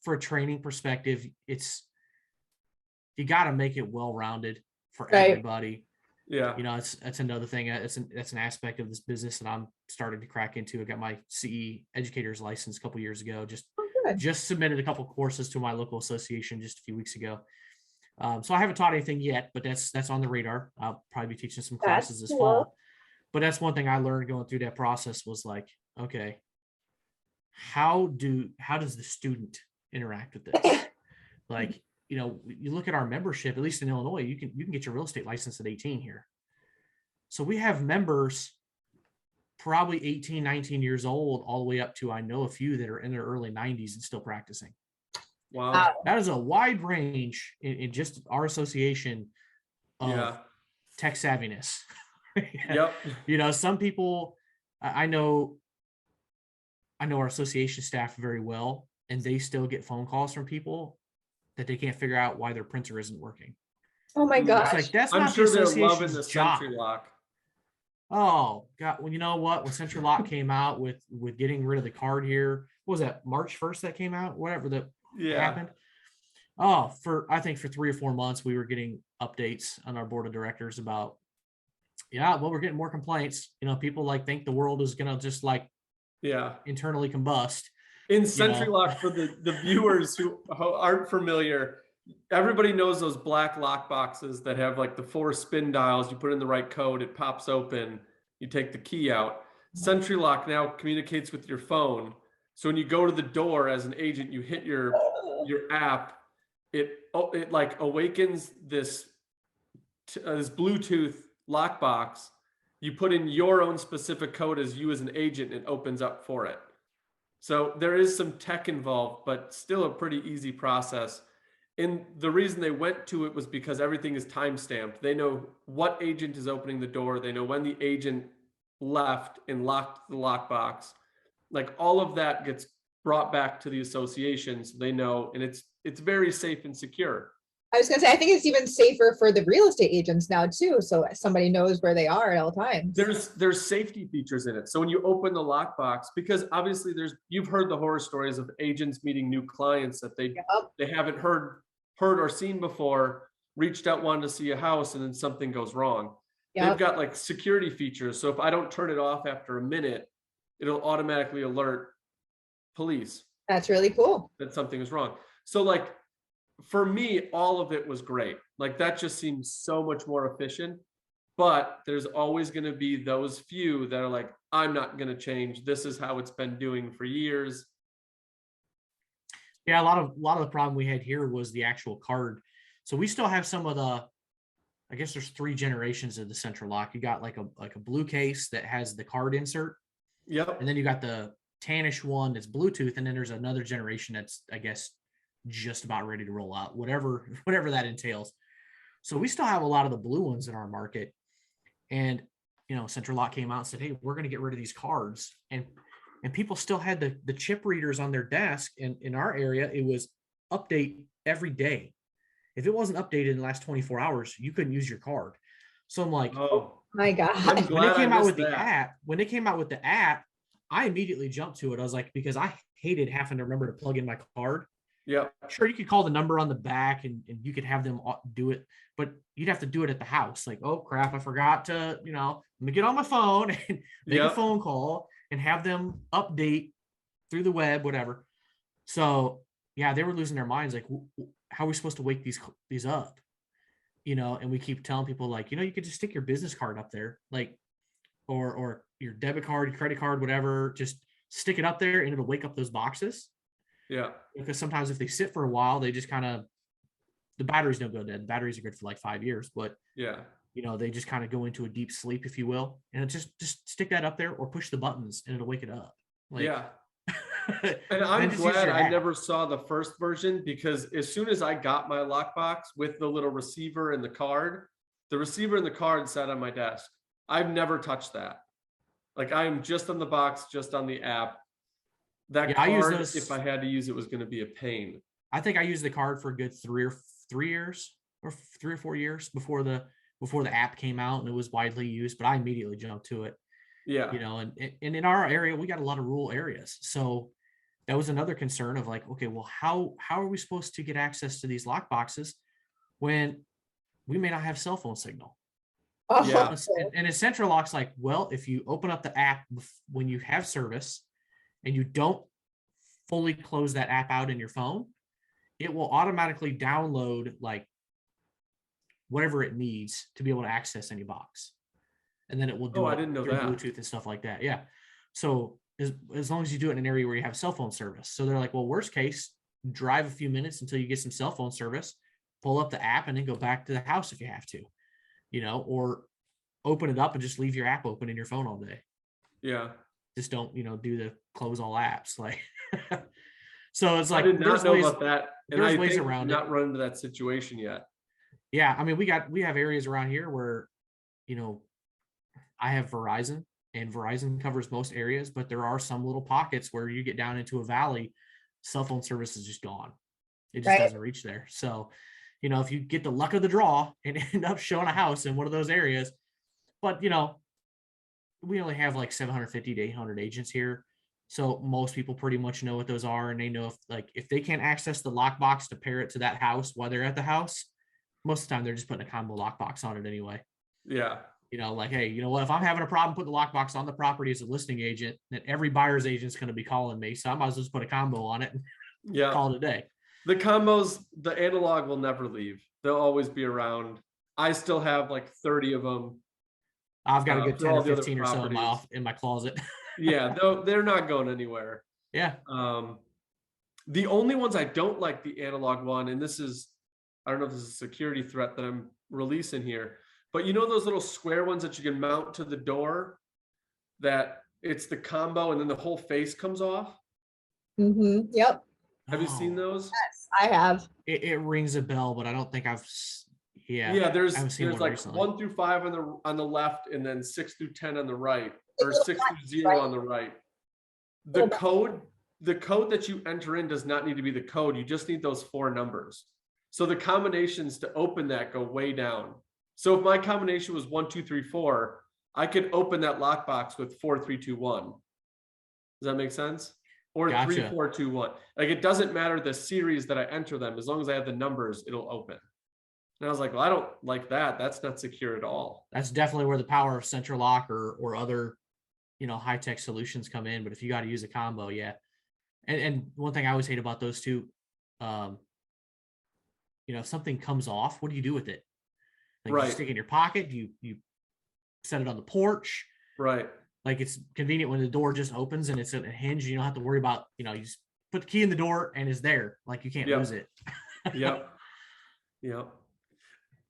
for a training perspective, you got to make it well-rounded for everybody. Yeah. That's another thing. That's an aspect of this business that I'm starting to crack into. I got my CE educator's license a couple years ago. Just submitted a couple courses to my local association just a few weeks ago. So I haven't taught anything yet, but that's on the radar. I'll probably be teaching some classes this fall. But that's one thing I learned going through that process was like, okay, how does the student interact with this? Like, you look at our membership, at least in Illinois, you can get your real estate license at 18 here. So we have members probably 18, 19 years old, all the way up to, I know a few that are in their early 90s and still practicing. Wow. That is a wide range in just our association of tech savviness. Yep. Some people, I know our association staff very well, and they still get phone calls from people that they can't figure out why their printer isn't working. Oh my gosh. It's like, that's I'm not sure the they're loving association's the job. Century Lock. Oh God. Well, you know what? When Century Lock came out with getting rid of the card here, what was that, March 1st that came out? Whatever that happened. Oh, I think for 3 or 4 months, we were getting updates on our board of directors about, we're getting more complaints. People think the world is going to just internally combust. In Century Lock, for the viewers who aren't familiar, everybody knows those black lock boxes that have like the 4 spin dials. You put in the right code, it pops open, you take the key out. Century Lock now communicates with your phone. So when you go to the door as an agent, you hit your app, it like awakens this this Bluetooth lockbox. You put in your own specific code as you as an agent, and it opens up for it. So there is some tech involved, but still a pretty easy process. And the reason they went to it was because everything is time stamped. They know what agent is opening the door. They know when the agent left and locked the lockbox. Like all of that gets brought back to the association, so they know, and it's very safe and secure. I was gonna say, I think it's even safer for the real estate agents now too, so somebody knows where they are at all times. There's safety features in it. So when you open the lockbox, because obviously you've heard the horror stories of agents meeting new clients that they haven't heard or seen before, reached out, wanted to see a house, and then something goes wrong. They've got like security features. So if I don't turn it off after a minute, it'll automatically alert police. That's really cool. That something is wrong. So like, for me, all of it was great. Like that just seems so much more efficient, but there's always going to be those few that are like, I'm not going to change. This is how it's been doing for years. Yeah, a lot of the problem we had here was the actual card. So we still have some of the, I guess there's 3 generations of the central lock. You got like a blue case that has the card insert. Yep. And then you got the tannish one that's Bluetooth, and then there's another generation that's, I guess, just about ready to roll out, whatever that entails. So we still have a lot of the blue ones in our market. And, Central Lock came out and said, hey, we're going to get rid of these cards. And people still had the chip readers on their desk. And in our area, it was update every day. If it wasn't updated in the last 24 hours, you couldn't use your card. So I'm like, oh my God. When they came out with the app, I immediately jumped to it. I was like, because I hated having to remember to plug in my card. Yeah. Sure, you could call the number on the back and you could have them do it, but you'd have to do it at the house. Like, oh crap, I forgot to, let me get on my phone and make a phone call and have them update through the web, whatever. So yeah, they were losing their minds. Like, how are we supposed to wake these up? And we keep telling people like, you could just stick your business card up there, like, or your debit card, your credit card, whatever, just stick it up there and it'll wake up those boxes. Yeah. Because sometimes if they sit for a while, they just kind of, the batteries don't go dead. The batteries are good for like 5 years, but yeah, they just kind of go into a deep sleep, if you will. And just stick that up there or push the buttons and it'll wake it up. Like, yeah. And I'm glad I never saw the first version, because as soon as I got my lockbox with the little receiver and the receiver and the card sat on my desk. I've never touched that. Like I am just on the box, just on the app. That card, if I had to use it, was going to be a pain. I think I used the card for a good 3 or 4 years before the app came out and it was widely used, but I immediately jumped to it. Yeah. And in our area, we got a lot of rural areas. So that was another concern of like, okay, well, how are we supposed to get access to these lock boxes when we may not have cell phone signal? Yeah. And in Central Lock's like, well, if you open up the app when you have service and you don't fully close that app out in your phone, it will automatically download like whatever it needs to be able to access any box. And then it will do I didn't know through that. Bluetooth and stuff like that. Yeah. So as long as you do it in an area where you have cell phone service. So they're like, well, worst case, drive a few minutes until you get some cell phone service, pull up the app and then go back to the house if you have to, or open it up and just leave your app open in your phone all day. Yeah. Just don't, do the close all apps. Like, so it's like, I did not know about that. And there's I ways think around not run into that situation yet. Yeah. I mean, we have areas around here where, I have Verizon and Verizon covers most areas, but there are some little pockets where you get down into a valley, cell phone service is just gone. It just doesn't reach there. So, if you get the luck of the draw and end up showing a house in one of those areas, but we only have like 750 to 800 agents here. So most people pretty much know what those are. And they know if they can't access the lockbox to pair it to that house while they're at the house, most of the time they're just putting a combo lockbox on it anyway. Yeah. Like, hey, you know what, if I'm having a problem putting the lockbox on the property as a listing agent, then every buyer's agent's going to be calling me. So I might as well just put a combo on it and call it a day. The combos, the analog will never leave. They'll always be around. I still have like 30 of them. I've got a good 10 or 15 or so in my closet. Yeah, they're not going anywhere. Yeah. The only ones I don't like the analog one, and I don't know if this is a security threat that I'm release in here, but you know those little square ones that you can mount to the door, that it's the combo and then the whole face comes off? Yep. Have you seen Oh, those? Yes, I have. it rings a bell, but I don't think yeah, Yeah, I haven't seen there's one like recently. 1 through 5 on the left, and then 6 through 10 on the right, or Little 6 through buttons, 0 right? on the right. Little buttons. The code that you enter in does not need to be the code. You just need those 4 numbers. So the combinations to open that go way down. So if my combination was 1 2 3 4, I could open that lockbox with 4 3 2 1. Does that make sense? Or 3 Gotcha. 4 2 1. Like, it doesn't matter the series that I enter them, as long as I have the numbers, it'll open. And I was like, well, I don't like that. That's not secure at all. That's definitely where the power of central lock or other, high-tech solutions come in. But if you got to use a combo, yeah. And one thing I always hate about those two, if something comes off, what do you do with it? Like, you stick it in your pocket, you set it on the porch. Right. Like, it's convenient when the door just opens and it's a hinge. You don't have to worry about, you just put the key in the door and it's there. Like, you can't lose it. Yep. Yep.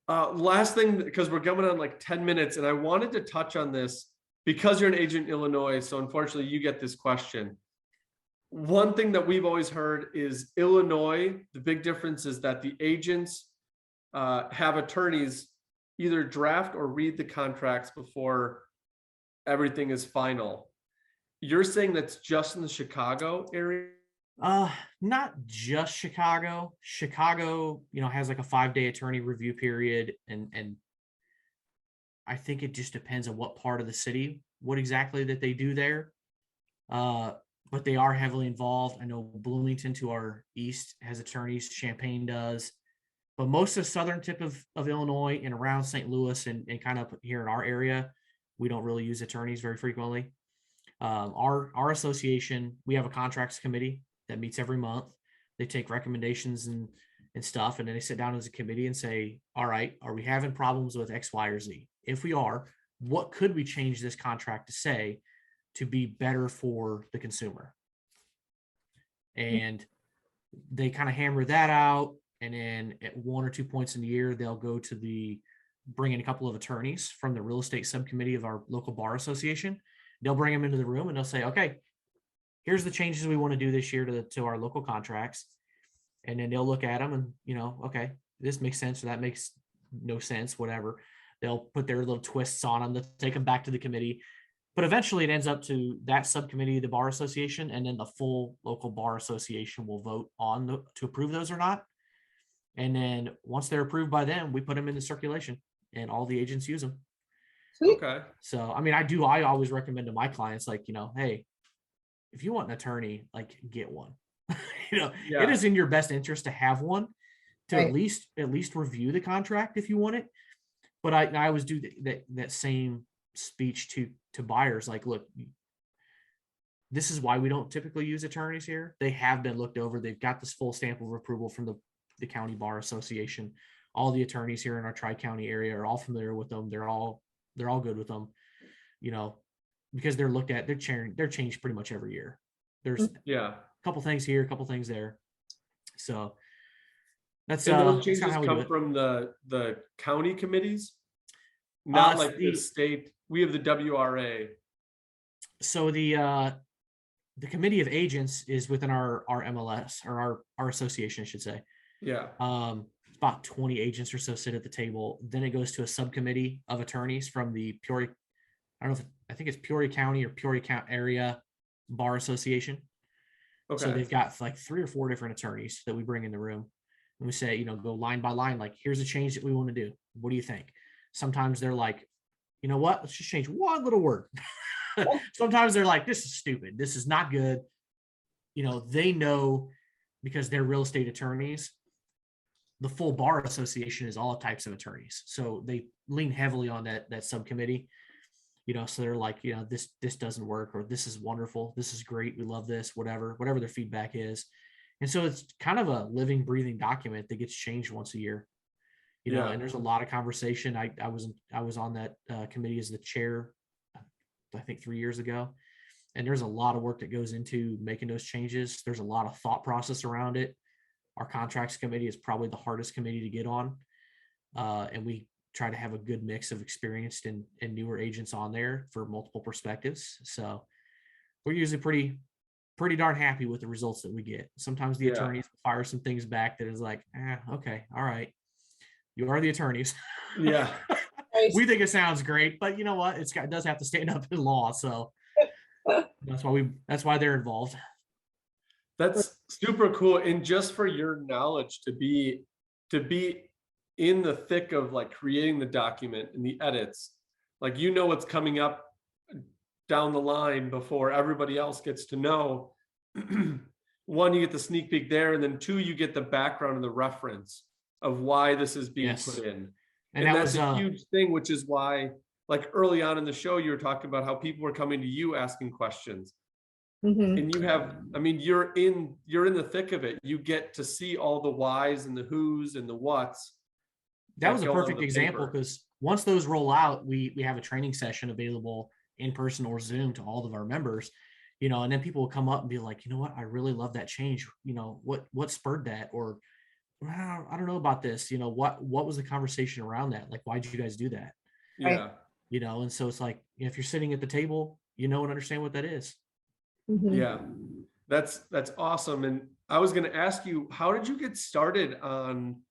Last thing, because we're coming on like 10 minutes, and I wanted to touch on this because you're an agent in Illinois. So unfortunately, you get this question. One thing that we've always heard is Illinois, the big difference is that the agents have attorneys either draft or read the contracts before everything is final. You're saying that's just in the Chicago area? Not just Chicago. Chicago, has like a 5-day attorney review period, and I think it just depends on what part of the city, what exactly that they do there. But they are heavily involved. I know Bloomington to our east has attorneys, Champaign does, but most of the southern tip of Illinois and around St. Louis and kind of here in our area, we don't really use attorneys very frequently. Our association, we have a contracts committee that meets every month. They take recommendations and stuff, and then they sit down as a committee and say, all right, are we having problems with X, Y, or Z? If we are, what could we change this contract to say to be better for the consumer? And they kind of hammer that out. And then at 1 or 2 points in the year, they'll go to bring in a couple of attorneys from the real estate subcommittee of our local bar association. They'll bring them into the room and they'll say, okay, here's the changes we want to do this year to our local contracts. And then they'll look at them and, okay, this makes sense or that makes no sense, whatever. They'll put their little twists on them to take them back to the committee. But eventually it ends up to that subcommittee, the bar association, and then the full local bar association will vote on to approve those or not. And then once they're approved by them, we put them into circulation and all the agents use them. Sweet. Okay. So, I always recommend to my clients, like, hey, if you want an attorney, like, get one. It is in your best interest to have one to Right. at least review the contract if you want it. But I always do that same speech to buyers, like, look, this is why we don't typically use attorneys here. They have been looked over. They've got this full stamp of approval from the county bar association. All the attorneys here in our tri-county area are all familiar with them. They're all good with them, because they're looked at, they're changed pretty much every year. There's a couple things here, a couple things there. So that's and those changes how we come do it. from the county committees, not like the state. We have the WRA. So the committee of agents is within our MLS, or our association, I should say. Yeah. About 20 agents or so sit at the table. Then it goes to a subcommittee of attorneys from the Peoria, I think it's Peoria County or Peoria County Area Bar Association. Okay. So they've got like 3 or 4 different attorneys that we bring in the room, and we say, go line by line, like, here's a change that we want to do. What do you think? Sometimes they're like, you know what, let's just change one little word. Sometimes they're like, this is stupid. This is not good. They know, because they're real estate attorneys, the full bar association is all types of attorneys. So they lean heavily on that subcommittee, so they're like, this doesn't work, or this is wonderful. This is great. We love this, whatever their feedback is. And so it's kind of a living, breathing document that gets changed once a year, and there's a lot of conversation. I was on that committee as the chair, I think 3 years ago. And there's a lot of work that goes into making those changes. There's a lot of thought process around it. Our contracts committee is probably the hardest committee to get on. And we try to have a good mix of experienced and newer agents on there for multiple perspectives. So we're usually pretty darn happy with the results that we get. Sometimes the Yeah. attorneys fire some things back that is like, okay, all right, you are the attorneys. Yeah. We think it sounds great, but you know what? It does have to stand up in law. So that's why they're involved. That's super cool. And just for your knowledge to be in the thick of like creating the document and the edits, like you know what's coming up down the line before everybody else gets to know. One, you get the sneak peek there, and then two, you get the background and the reference of why this is being Yes. put in. And And that that's was a huge thing, which is why, like early on in the show, you were talking about how people were coming to you asking questions. Mhm. And you have, I mean, you're in the thick of it. You get to see all the whys and the whos and the whats. that was a go on perfect the example, paper. because once those roll out, we have a training session available in person or Zoom to all of our members, you know, and then people will come up and be like, you know what, I really love that change. You know, what spurred that? Or well, I don't know about this. You know, what was the conversation around that? Like, why did you guys do that? Yeah. You know, and so it's like, if you're sitting at the table, you know and understand what that is. Mhm. Yeah. That's awesome. And I was going to ask you, how did you get started on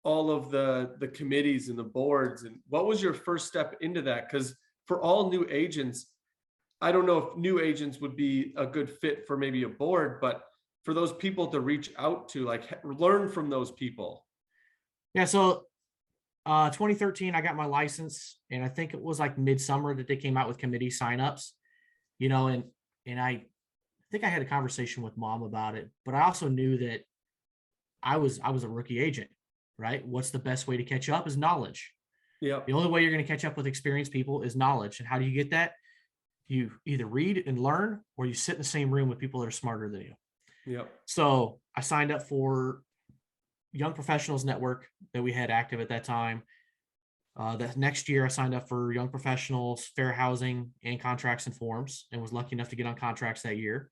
all of the committees and the boards, and what was your first step into that? Because for all new agents, I don't know if new agents would be a good fit for maybe a board, but for those people to reach out to, like learn from those people. Yeah. So 2013, I got my license, and I think it was like midsummer that they came out with committee signups, you know, and I think I had a conversation with mom about it, but I also knew that I was a rookie agent, right? What's the best way to catch up is knowledge. Yep. The only way you're going to catch up with experienced people is knowledge. And how do you get that? You either read and learn, or you sit in the same room with people that are smarter than you. Yep. So I signed up for Young Professionals Network that we had active at that time. That next year, I signed up for Young Professionals, Fair Housing, and Contracts and Forms, and was lucky enough to get on contracts that year.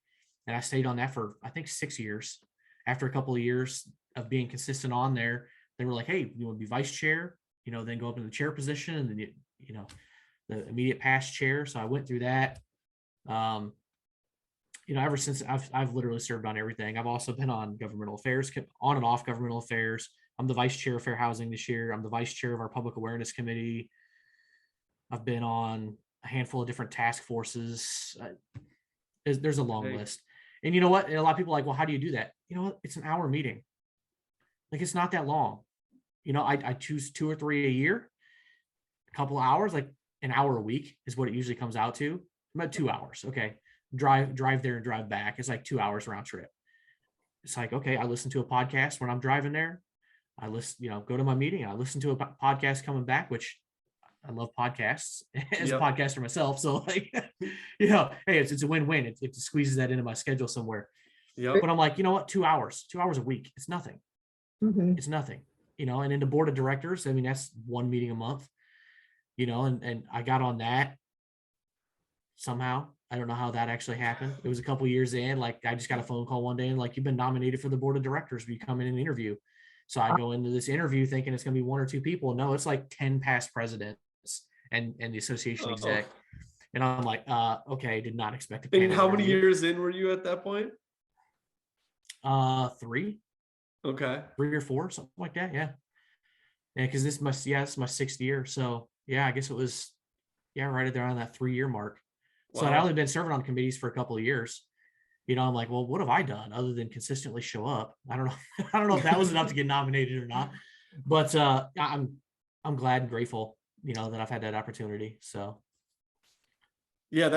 And I stayed on that for, I think, 6 years. After a couple of years of being consistent on there, they were like, hey, you want to be vice chair? You know, then go up in the chair position, and then, you know, the immediate past chair. So I went through that. You know, ever since I've literally served on everything. I've also been on governmental affairs, on and off governmental affairs. I'm the vice chair of Fair Housing this year. I'm the vice chair of our Public Awareness Committee. I've been on a handful of different task forces. There's a long list. And you know what? And a lot of people are like, well, how do you do that? You know what? It's an hour meeting. Like, it's not that long. You know, I choose 2 or 3 a year, a couple of hours, like an hour a week is what it usually comes out to. About 2 hours. Okay. Drive there and drive back. It's like 2 hours round trip. It's like, okay, I listen to a podcast when I'm driving there. I listen, you know, go to my meeting. I listen to a podcast coming back, which I love podcasts as a podcaster myself. So like, you know, hey, it's a win-win. It squeezes that into my schedule somewhere. Yep. But I'm like, you know what? 2 hours a week. It's nothing. Mhm. It's nothing, you know. And in the board of directors, I mean, that's one meeting a month, you know, and I got on that somehow. I don't know how that actually happened. It was a couple years in, like I just got a phone call one day and like, you've been nominated for the board of directors. Will you come in and interview? So I go into this interview thinking it's going to be 1 or 2 people. No, it's like 10 past presidents and the association exec. And I'm like, okay, did not expect to. And how many years in were you at that point? 3. Okay. 3 or 4, something like that. Yeah. Yeah. Cause it's my 6th year. So yeah, I guess it was, right around that 3-year mark. So I'd only been serving on committees for a couple of years. You know, I'm like, well, what have I done other than consistently show up? I don't know. I don't know if that was enough to get nominated or not, but I'm glad and grateful, you know, that I've had that opportunity. So. Yeah,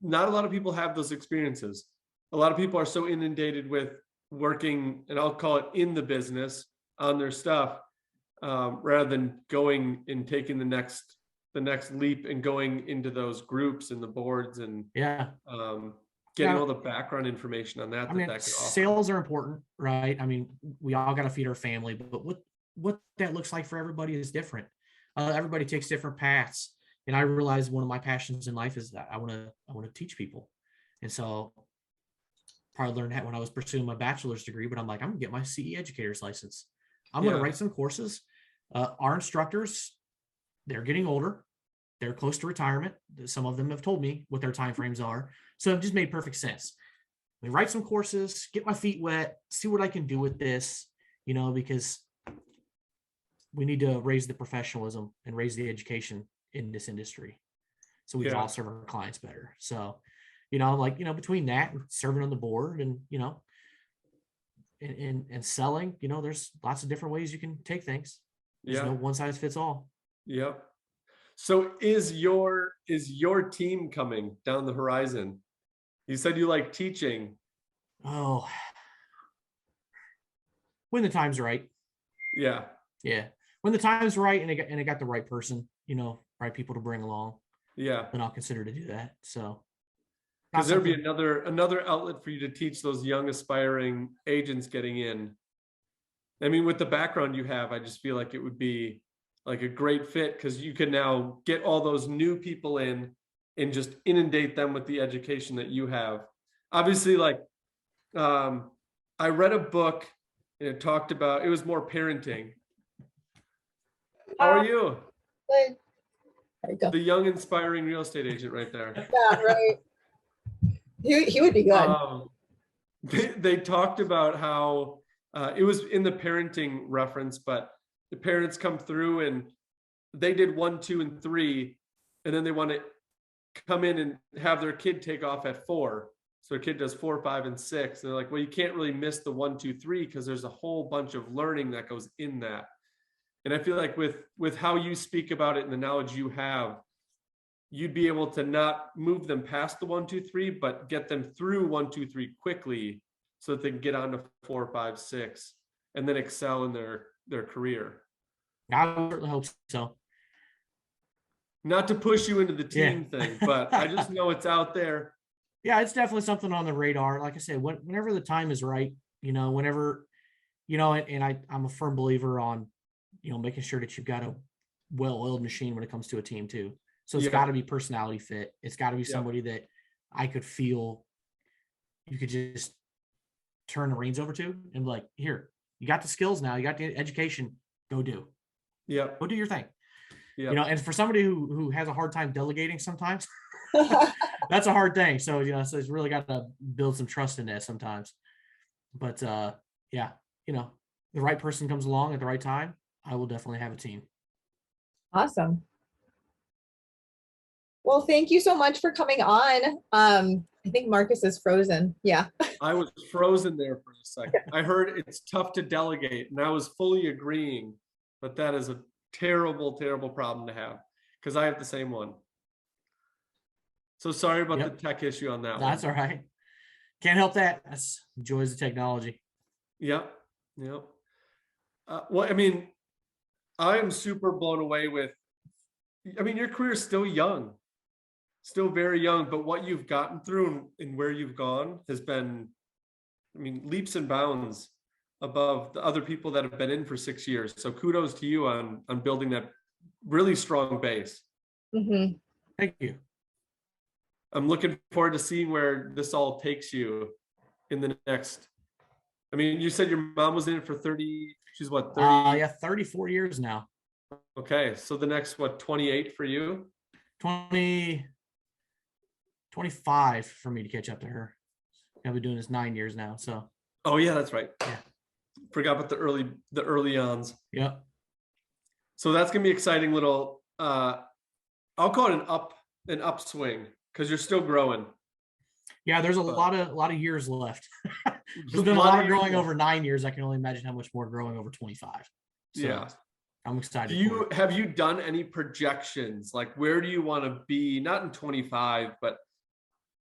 not a lot of people have those experiences. A lot of people are so inundated with working, and I'll call it in the business on their stuff, rather than going and taking the next leap and going into those groups and the boards and getting all the background information on that. I mean, sales are important, right? I mean, we all got to feed our family, but what that looks like for everybody is different. Everybody takes different paths. And I realized one of my passions in life is that I want to teach people. And so probably learned that when I was pursuing my bachelor's degree, but I'm like, I'm gonna get my CE educator's license. I'm going to write some courses. Our instructors, they're getting older. They're close to retirement. Some of them have told me what their timeframes are. So it just made perfect sense. We write some courses, get my feet wet, see what I can do with this, because we need to raise the professionalism and raise the education in this industry so we can all serve our clients better. So, between that and serving on the board and, and selling, there's lots of different ways you can take things. There's no one size fits all. Yep. So is your team coming down the horizon? You said you like teaching. Oh, when the time's right. Yeah. Yeah. When the time's right and I got the right person, right people to bring along. Yeah. Then I'll consider to do that. So because there'd be another outlet for you to teach those young aspiring agents getting in. I mean, with the background you have, I just feel like it would be like a great fit because you can now get all those new people in and just inundate them with the education that you have. Obviously, like I read a book and it talked about, it was more parenting. How are you? Good. There you go. The young inspiring real estate agent right there. Yeah, right. He would be good. They talked about how it was in the parenting reference, but the parents come through and they did 1, 2, and 3, and then they want to come in and have their kid take off at 4. So their kid does 4, 5, and 6. And they're like, well, you can't really miss the 1, 2, 3 because there's a whole bunch of learning that goes in that. And I feel like with how you speak about it and the knowledge you have, you'd be able to not move them past the 1, 2, 3, but get them through 1, 2, 3 quickly so that they can get on to 4, 5, 6, and then excel in their career. I certainly hope so. Not to push you into the team thing, but I just know it's out there. Yeah, it's definitely something on the radar. Like I said, whenever the time is right, whenever, and I'm a firm believer on, making sure that you've got a well-oiled machine when it comes to a team too. So it's got to be personality fit. It's got to be somebody that I could feel you could just turn the reins over to and be like, here, you got the skills now, you got the education, go do. Yeah. Go do your thing. Yeah. And for somebody who has a hard time delegating sometimes, that's a hard thing. So, so it's really got to build some trust in that sometimes. But the right person comes along at the right time, I will definitely have a team. Awesome. Well, thank you so much for coming on. I think Marcus is frozen. Yeah. I was frozen there for a second. I heard it's tough to delegate, and I was fully agreeing, but that is a terrible, terrible problem to have because I have the same one. So sorry about the tech issue on that one. That's all right. Can't help that. That's joys of technology. Yep. Well, I mean, I am super blown away with, your career is still young, still very young, but what you've gotten through and where you've gone has been, leaps and bounds above the other people that have been in for 6 years. So kudos to you on building that really strong base. Mm-hmm. Thank you. I'm looking forward to seeing where this all takes you in the next. You said your mom was in it for 30. She's what? 30? 34 years now. Okay, so the next 28 for you? 25 for me to catch up to her. I've been doing this 9 years now. So. Oh yeah, that's right. Yeah. Forgot about the early ons. Yeah. So that's gonna be exciting little. I'll call it an upswing because you're still growing. Yeah, there's a lot of years left. There's been a lot of growing over 9 years. I can only imagine how much more growing over 25. So yeah. I'm excited. Have you done any projections? Like where do you want to be? Not in 25, but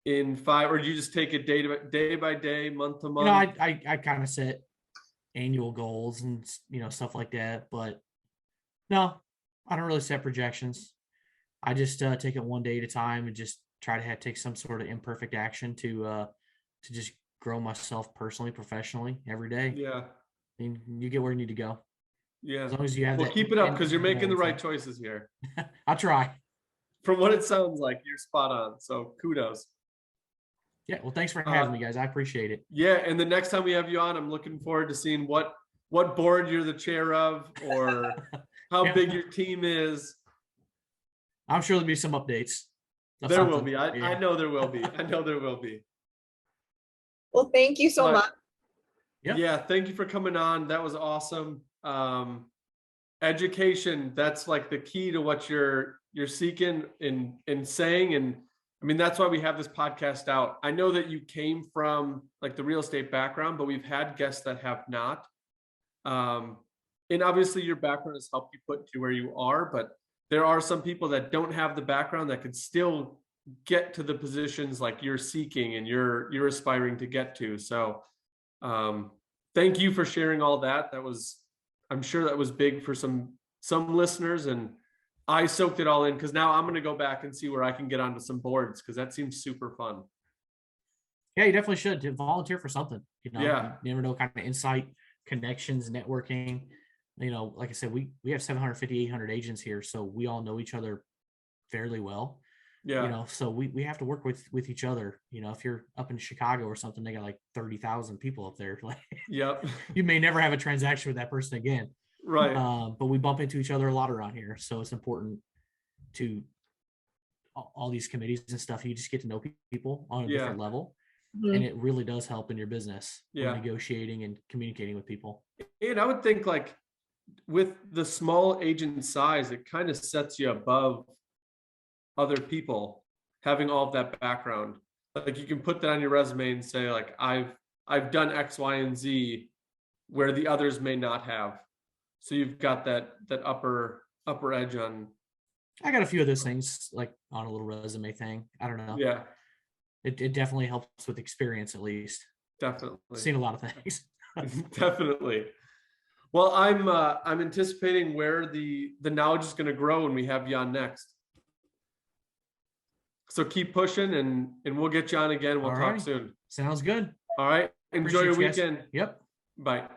in 5, or do you just take it day by day, month to month? I kind of set annual goals and stuff like that, but no, I don't really set projections. I just take it one day at a time and just try to take some sort of imperfect action to just grow myself personally, professionally every day. Yeah. You get where you need to go. Yeah. As long as you have that. Keep it up because you're making the right choices here. I'll try. From what it sounds like, you're spot on. So kudos. Yeah. Well, thanks for having me, guys. I appreciate it. Yeah. And the next time we have you on, I'm looking forward to seeing what board you're the chair of, or how Yeah. big your team is. I'm sure there'll be some updates. of There will something. be. I Yeah. know there will be. I know there will be. Well, thank you so But- much. Yep. Yeah, thank you for coming on. That was awesome. Education, that's like the key to what you're seeking in saying. And I mean, that's why we have this podcast out. I know that you came from like the real estate background, but we've had guests that have not. And obviously your background has helped you put to where you are, but there are some people that don't have the background that could still get to the positions like you're seeking and you're aspiring to get to. So thank you for sharing all that. I'm sure that was big for some listeners, and I soaked it all in because now I'm going to go back and see where I can get onto some boards because that seems super fun. Yeah, you definitely should volunteer for something. Yeah. You never know, kind of insight, connections, networking. Like I said, we have 750, 800 agents here, so we all know each other fairly well. Yeah. So we have to work with each other. If you're up in Chicago or something, they got like 30,000 people up there. Like, Yep. you may never have a transaction with that person again. Right. But we bump into each other a lot around here, so it's important to all these committees and stuff. You just get to know people on a different level, Mhm. and it really does help in your business when Yeah. negotiating and communicating with people. And I would think like with the small agent size, it kind of sets you above other people having all of that background. Like you can put that on your resume and say like, I've done X, Y, and Z where the others may not have. So you've got that upper edge on. I got a few of those things like on a little resume thing. I don't know. Yeah, It definitely helps with experience, at least. definitely. Seen a lot of things. Definitely. Well, I'm anticipating where the knowledge is going to grow when we have you on next. So keep pushing and we'll get you on again. We'll All talk right. soon. Sounds good. All right. Enjoy Appreciate your you guys. weekend. Yep. Bye.